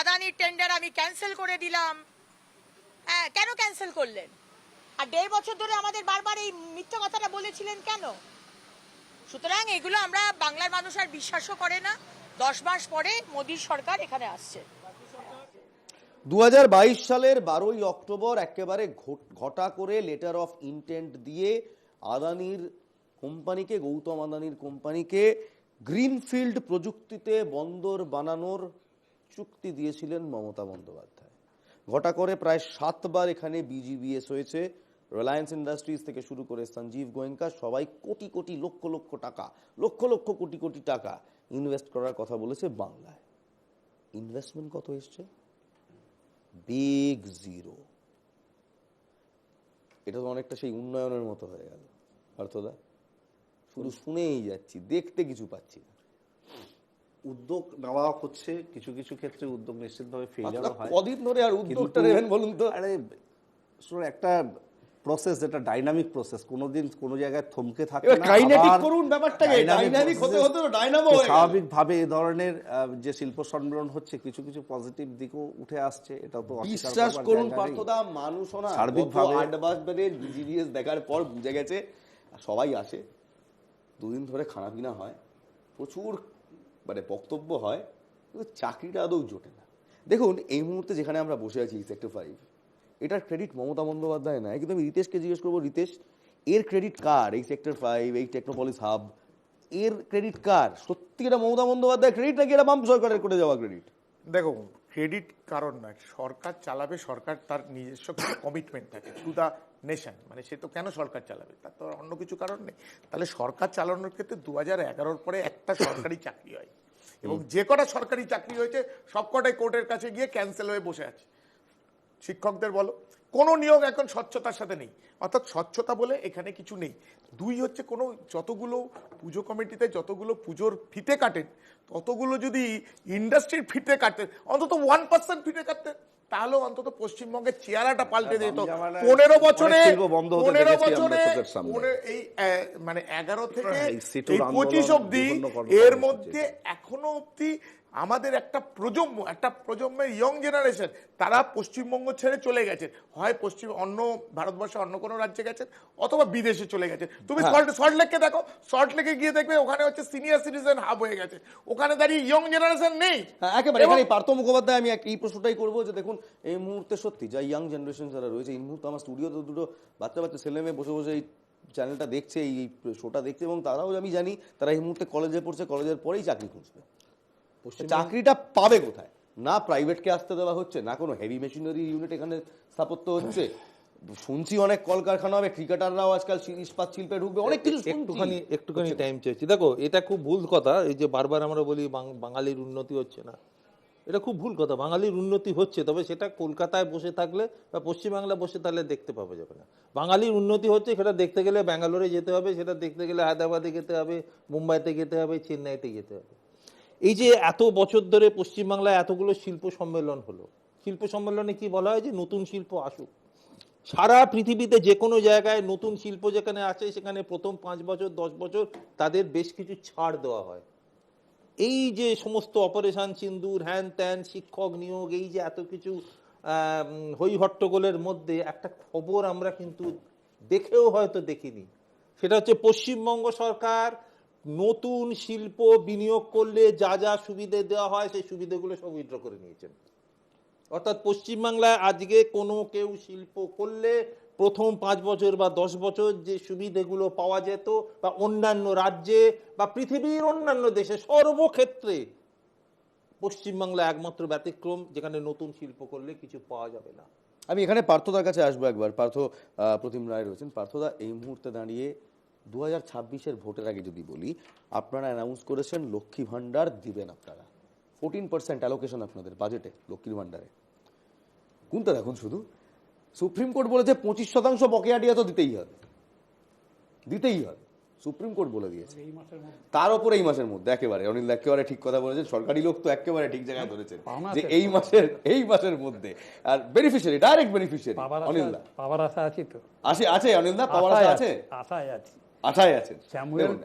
আদানির টেন্ডার আমি ক্যান্সেল করে দিলাম, কেন ক্যান্সেল করলেন? আর 1.5 বছর ধরে আমাদের বারবার এই মিথ্যা কথাটা বলেছিলেন কেন? সুতরাং এগুলো আমরা বাংলার মানুষ আর বিশ্বাসও করে না। 10 মাস পরে মোদীর সরকার এখানে আসছে। 2022 সালের 12ই অক্টোবর একেবারে ঘটা করে লেটার অফ ইন্টেন্ট দিয়ে আদানির কোম্পানিকে, গৌতম আদানির কোম্পানিকে গ্রিনফিল্ড প্রযুক্তিতে বন্দর বানানোর চুক্তি দিয়েছিলেন মমতা বন্দ্যোপাধ্যায়। ঘটা করে প্রায় 7 বার এখানে বিজিবিএস হয়েছে। রিলায়েন্স ইন্ডাস্ট্রিজ থেকে শুরু করে সঞ্জীব গোয়েঙ্কা, সবাই কোটি কোটি লক্ষ লক্ষ টাকা, লক্ষ লক্ষ কোটি কোটি টাকা ইনভেস্ট করার কথা বলেছে বাংলায়। ইনভেস্টমেন্ট কত এসছে? Big zero. এটা তো অনেকটা সেই উন্নয়নের মতো হয়ে গেল অর্থদা। শুধু শুনেই যাচ্ছি, দেখতে কিছু পাচ্ছি না। উদ্যোগ নেওয়া হচ্ছে, কিছু কিছু ক্ষেত্রে উদ্যোগ নিশ্চিতভাবে ফেইলিয়ারও হয়। কদিন ধরে আর উদ্যোগটা নেবেন বলুন তো? আরে শুনুন, একটা প্রসেস, যেটা ডাইনামিক প্রসেস, কোনোদিন কোনো জায়গায় থমকে থাকে না। কাইনেটিক করুন ব্যাপারটাকে, ডাইনামিক হতে হতে ডাইনামো হয়ে গেল। স্বাভাবিকভাবে এই ধরনের যে শিল্প সম্মেলন হচ্ছে, কিছু কিছু পজিটিভ দিকও উঠে আসছে, এটা তো বিশ্বাস করুন পার্থদা, মানুষও না সার্বিকভাবে 8 বছরের বিজিবিএস দেখার পর বুঝে গেছে, সবাই আসে, দুদিন ধরে খানাপিনা হয়, প্রচুর মানে বক্তব্য হয়, কিন্তু চাকরিটা আদৌ জোটে না। দেখুন এই মুহূর্তে যেখানে আমরা বসে আছি সেক্টর 5, এটার ক্রেডিট মমতা বন্দ্যোপাধ্যায় নয়, কিন্তু আমি রিতেশকে জিজ্ঞেস করবো, রিতেশ এর ক্রেডিট কার? এই সেক্টর 5, এই টেকনোপলিস হাব, এর ক্রেডিট কার? সত্যি এটা মমতা বন্দ্যোপাধ্যায় ক্রেডিট নাকি এটা বাম সরকারের করে যাওয়া ক্রেডিট? দেখো, ক্রেডিট কারণ নয়, সরকার চালাবে, সরকার তার নিজস্ব কমিটমেন্ট থাকে টু দ্য নেশন, মানে সে তো কেন সরকার চালাবে, তার তো অন্য কিছু কারণ নেই। তাহলে সরকার চালানোর ক্ষেত্রে 2011-র পরে একটা সরকারি চাকরি হয়, এবং যে কটা সরকারি চাকরি হয়েছে সব কটাই কোর্টের কাছে গিয়ে ক্যান্সেল হয়ে বসে আছে। শিক্ষকদের বলো, কোনো নিয়োগ এখন স্বচ্ছতার সাথে নেই, অর্থাৎ স্বচ্ছতা বলে এখানে কিছু নেই। দুই হচ্ছে, কোনো যতগুলো পুজো কমিটিতে যতগুলো পুজোর ফিতে কাটেন, ততগুলো যদি ইন্ডাস্ট্রির ফিতে কাটেন, অন্তত 1% ফিতে কাটতেন, তাহলেও অন্তত পশ্চিমবঙ্গের চেহারাটা পাল্টে যেত। 15 বছরে এই মানে 11 থেকে 25 অব্দি, এর মধ্যে এখনো অব্দি আমাদের একটা প্রজন্মের ইয়ং জেনারেশন, তারা পশ্চিমবঙ্গ ছেড়ে চলে গেছে, হয় অন্য ভারতবর্ষে অন্য কোনো রাজ্যে গেছেন, অথবা বিদেশে চলে গেছে। তুমি সল্টলেককে দেখো, সল্টলেকে গিয়ে দেখবে ওখানে হচ্ছে সিনিয়র সিটিজেন হাব হয়ে গেছে, ওখানে দাঁড়িয়ে ইয়ং জেনারেশন নেই। একেবারে এখানে পার্থ মুখোপাধ্যায় আমি এই প্রশ্নটাই করবো যে দেখুন এই মুহূর্তে সত্যি যা ইয়াং জেনারেশন যারা রয়েছে, এই মুহূর্তে আমার স্টুডিওতে দুটো বাচ্চা ছেলে মেয়ে বসে বসে এই চ্যানেলটা দেখছে, এই শোটা দেখছে, এবং তারাও আমি জানি তারা এই মুহূর্তে কলেজে পড়ছে, কলেজের পরেই চাকরি খুঁজবে। চাকরিটা পাবে কোথায়? না প্রাইভেটকে আসতে দেওয়া হচ্ছে, না কোনো হেভি মেশিনারি ইউনিট এখানে স্থাপত্য হচ্ছে, শুনছি অনেক কলকারখানা হবে, ক্রিকেটাররাও আজকাল ইস্পাত শিল্পে ঢুকবে, অনেক কিছু একটুখানি টাইম চাইছি। দেখো এটা খুব ভুল কথা, এই যে বারবার আমরা বলি বাঙালির উন্নতি হচ্ছে না, এটা খুব ভুল কথা। বাঙালির উন্নতি হচ্ছে, তবে সেটা কলকাতায় বসে থাকলে বা পশ্চিমবাংলা বসে থাকলে দেখতে পাওয়া যাবে না। বাঙালির উন্নতি হচ্ছে, সেটা দেখতে গেলে ব্যাঙ্গালোরে যেতে হবে, সেটা দেখতে গেলে হায়দ্রাবাদে যেতে হবে, মুম্বাইতে যেতে হবে, চেন্নাইতে যেতে হবে। এই যে এত বছর ধরে পশ্চিমবাংলায় এতগুলো শিল্প সম্মেলন হলো, শিল্প সম্মেলনে কি বলা হয় যে নতুন শিল্প আসুক। সারা পৃথিবীতে যে কোনো জায়গায় নতুন শিল্প যেখানে আছে, সেখানে প্রথম 5 বছর 10 বছর তাদের বেশ কিছু ছাড় দেওয়া হয়। এই যে সমস্ত অপারেশন সিন্দুর, হ্যান ত্যান, শিক্ষক নিয়োগ, এই যে এত কিছু হই হট্টগোলের মধ্যে একটা খবর আমরা কিন্তু দেখেও হয়তো দেখিনি, সেটা হচ্ছে পশ্চিমবঙ্গ সরকার নতুন শিল্প বিনিয়োগ করলে যা যা সুবিধে দেওয়া হয় সেই সুবিধাগুলো সব উইথড্র করে নিয়েছেন। অর্থাৎ পশ্চিমবাংলায় আজকে কোনো কেউ শিল্প করলে প্রথম 5 বছর বা 10 বছর যে সুবিধেগুলো পাওয়া যেত, বা অন্যান্য রাজ্যে বা পৃথিবীর অন্যান্য দেশে সর্বক্ষেত্রে পশ্চিমবাংলা একমাত্র ব্যতিক্রম, যেখানে নতুন শিল্প করলে কিছু পাওয়া যাবে না। আমি এখানে পার্থদার কাছে আসবো একবার। পার্থ, প্রতিম রায় রয়েছেন। পার্থদা, এই মুহূর্তে দাঁড়িয়ে 2026-এর ভোটের আগে যদি বলি, আপনারা অ্যানাউন্স করেছেন লক্ষ্মী ভান্ডার দিবেন, আপনারা 14% অ্যালোকেশন আপনাদের বাজেটে লক্ষ্মীর ভান্ডারে। কোনটা দেখুন, শুধু সুপ্রিম কোর্ট বলেছে 25% বকেয়া ডিয়া তো দিতেই হবে, সুপ্রিম কোর্ট বলে দিয়েছে। তার উপরে এই মাসের মধ্যে একেবারে অনিল একেবারে ঠিক কথা বলেছেন, সরকারি লোক তো একেবারে ঠিক জায়গায় ধরেছেন যে এই মাসের মধ্যে। আর বেনিফিশিয়ারি, ডাইরেক্ট বেনিফিশিয়ারি অনিল দা পাওয়ার আশা আছে তো? আছে অনিল দা, পাওয়ার আশা আছে, আশায় আছেন।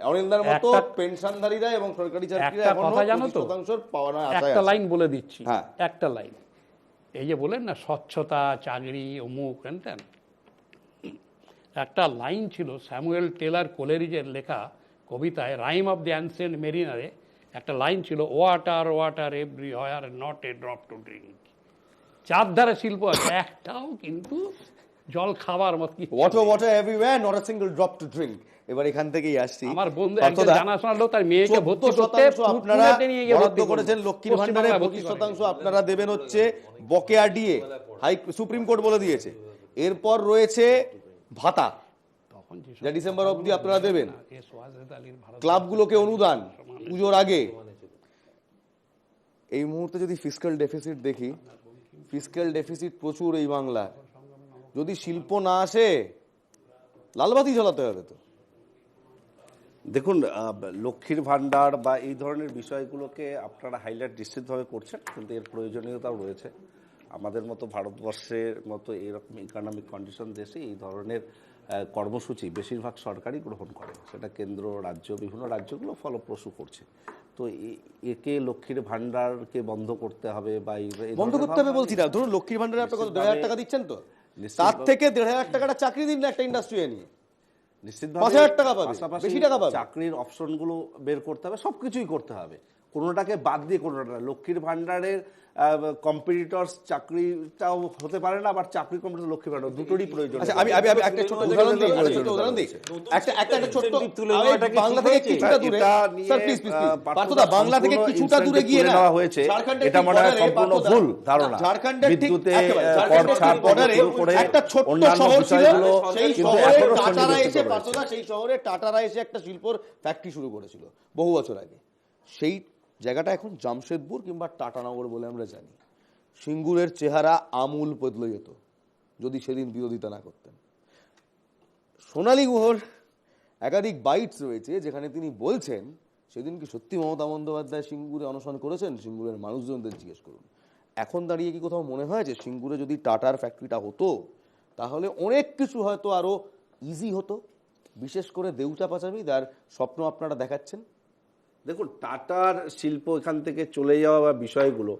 অনিলদার মতো পেনশনধারীরা এবং সরকারি চাকরিরা এখনো 25% পাওয়ার আশায় আছে। একটা লাইন বলে দিচ্ছি, একটা লাইন, এই যে বলেন না স্বচ্ছতা, চাকরি, অমুক হেনতেন, একটা লাইন ছিল স্যামুয়েল টেলার কোলেরিজের লেখা কবিতায় রাইম অফ দ্য অ্যানসিয়েন্ট মেরিনারে, একটা লাইন ছিল, water water everywhere not a drop to drink. চারধারে শিল্প আছে, একটাও কিন্তু জল খাবার মত কি, water everywhere not a single drop to drink. এবার এখান থেকেই আসছি, আমার বন্ধু একজন জানাশোনা লোক তার মেয়েকে ভর্তি করতে আপনারা বরাদ্দ করেছেন লক্ষ্মীর ভান্ডারে, 25% আপনারা দেবেন হচ্ছে বকেয়া ডিএ, সুপ্রিম কোর্ট বলে দিয়েছে। এরপর রয়েছে ভাতা, যা ডিসেম্বর অবধি আপনারা দেবেন, ক্লাবগুলোকে অনুদান পুজোর আগে। এই মুহূর্তে যদি ফিসক্যাল ডেফিসিট দেখি, ফিসক্যাল ডেফিসিট প্রচুর এই বাংলায়। যদি শিল্প না আসে, লালবাতি জ্বালাতে হবে তো। দেখুন, লক্ষ্মীর ভান্ডার বা এই ধরনের বিষয়গুলোকে আপনারা হাইলাইট নিশ্চিতভাবে করছেন, কিন্তু এর প্রয়োজনীয়তাও রয়েছে। আমাদের মতো ভারতবর্ষের মতো এরকম ইকোনমিক কন্ডিশন দেশে এই ধরনের কর্মসূচি বেশিরভাগ সরকারই গ্রহণ করে, সেটা কেন্দ্র, রাজ্য, বিভিন্ন রাজ্যগুলো ফলপ্রসূ করছে। তো একে লক্ষ্মীর ভান্ডারকে বন্ধ করতে হবে বা বন্ধ করতে হবে বলছি না, ধরুন লক্ষ্মীর ভান্ডারে আপনি কত 1,500 টাকা দিচ্ছেন, তো তার থেকে 1,500 টাকাটা চাকরি দিন না একটা ইন্ডাস্ট্রি নিয়ে, নিশ্চিতভাবে 5,000 টাকা পাবে, পাশাপাশি বেশি টাকা পাবে। চাকরির অপশনগুলো বের করতে হবে, সবকিছুই করতে হবে, কোনোটাকে বাদ দিয়ে কোনোটা। লক্ষ্মীর ভান্ডারের কম্পিটিটরস চাকরিটাও হতে পারে না, আবার চাকরি কম্পিটিটর লক্ষ্মীর ভান্ডার দুটোরই প্রয়োজন। আচ্ছা, আমি একটা ছোট উদাহরণ দিই, একটা ছোট্ট বাংলা থেকে কিছুটা দূরে, স্যার প্লিজ প্লিজ পার্থদা, বাংলা থেকে কিছুটা দূরে গিয়ে না হয়েছে, এটা মনে হয় সম্পূর্ণ ভুল ধারণা। ঝাড়খণ্ডের ঠিক বর্ডারে একটা ছোট্ট শহর ছিল, সেই শহরে টাটারা এসে, পার্থদা সেই শহরে টাটারা এসে একটা শিল্পর ফ্যাক্টরি শুরু করেছিল বহু বছর আগে। সেই জায়গাটা এখন জামশেদপুর কিংবা টাটানগর বলে আমরা জানি। সিঙ্গুরের চেহারা আমূল বদলে যেত যদি সেদিন বিরোধিতা না করতেন। সোনালী গুহর একাধিক বাইটস রয়েছে যেখানে তিনি বলছেন, সেদিন কি সত্যি মমতা বন্দ্যোপাধ্যায় সিঙ্গুরে অনশন করেছেন? সিঙ্গুরের মানুষজনদের জিজ্ঞেস করুন। এখন দাঁড়িয়ে কি কোথাও মনে হয় যে সিঙ্গুরে যদি টাটার ফ্যাক্টরিটা হতো তাহলে অনেক কিছু হয়তো আরো ইজি হতো, বিশেষ করে দেউচা পাচামি যার স্বপ্ন আপনারা দেখাচ্ছেন? দেখুন, টাটার শিল্প এখান থেকে চলে যাওয়া বা বিষয়গুলো,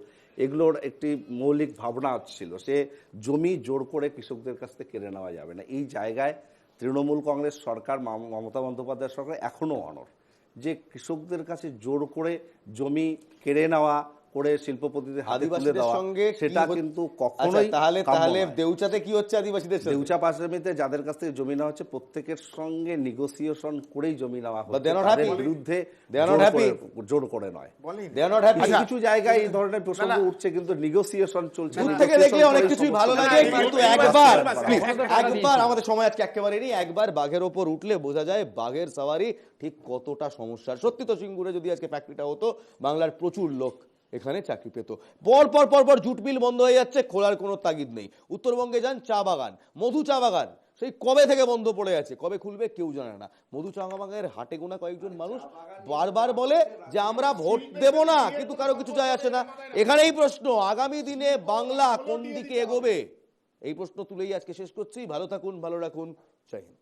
এগুলোর একটি মৌলিক ভাবনা ছিল, সে জমি জোর করে কৃষকদের কাছ থেকে কেড়ে নেওয়া যাবে না। এই জায়গায় তৃণমূল কংগ্রেস সরকার, মমতা বন্দ্যোপাধ্যায় সরকার এখনও অনড়, যে কৃষকদের কাছে জোর করে জমি কেড়ে নেওয়া করে শিল্পপতিদের হাতে তুলে দেওয়া, সেটা কিন্তু কখনোই। তাহলে দেউচাতে কি হচ্ছে আদিবাসীদের সাথে? দেউচা পাচামিতে যাদের কাছ থেকে জমি নেওয়া হচ্ছে প্রত্যেকের সঙ্গে নেগোসিয়েশন করেই জমি নেওয়া হচ্ছে, তাদের বিরুদ্ধে জোর করে নয়। কিছু জায়গায় এই ধরনের প্রসঙ্গ উঠছে, কিন্তু নেগোসিয়েশন চলছে। দূর থেকে দেখলে অনেক কিছুই ভালো লাগে, কিন্তু একবার আমাদের সময় আজকে একেবারে নেই, একবার বাঘের ওপর উঠলে বোঝা যায় বাঘের সাওয়ারি ঠিক কতটা সমস্যার। সত্যি তো সিঙ্গুরে যদি আজকে ফ্যাক্টরিটা হতো, বাংলার প্রচুর লোক এখানে চাকরি পেত। পর জুট মিল বন্ধ হয়ে যাচ্ছে, খোলার কোনো তাগিদ নেই। উত্তরবঙ্গে যান, চা বাগান, মধু চা বাগান সেই কবে থেকে বন্ধ পড়ে আছে, কবে খুলবে কেউ জানে না। মধু চা বাগানের হাটে গোনা কয়েকজন মানুষ বারবার বলে যে আমরা ভোট দেব না, কিন্তু কারো কিছু যায় আসে না। এখানেই প্রশ্ন, আগামী দিনে বাংলা কোন দিকে এগোবে, এই প্রশ্ন তুলেই আজকে শেষ করছি। ভালো থাকুন, ভালো রাখুন, জয় হিন্দ।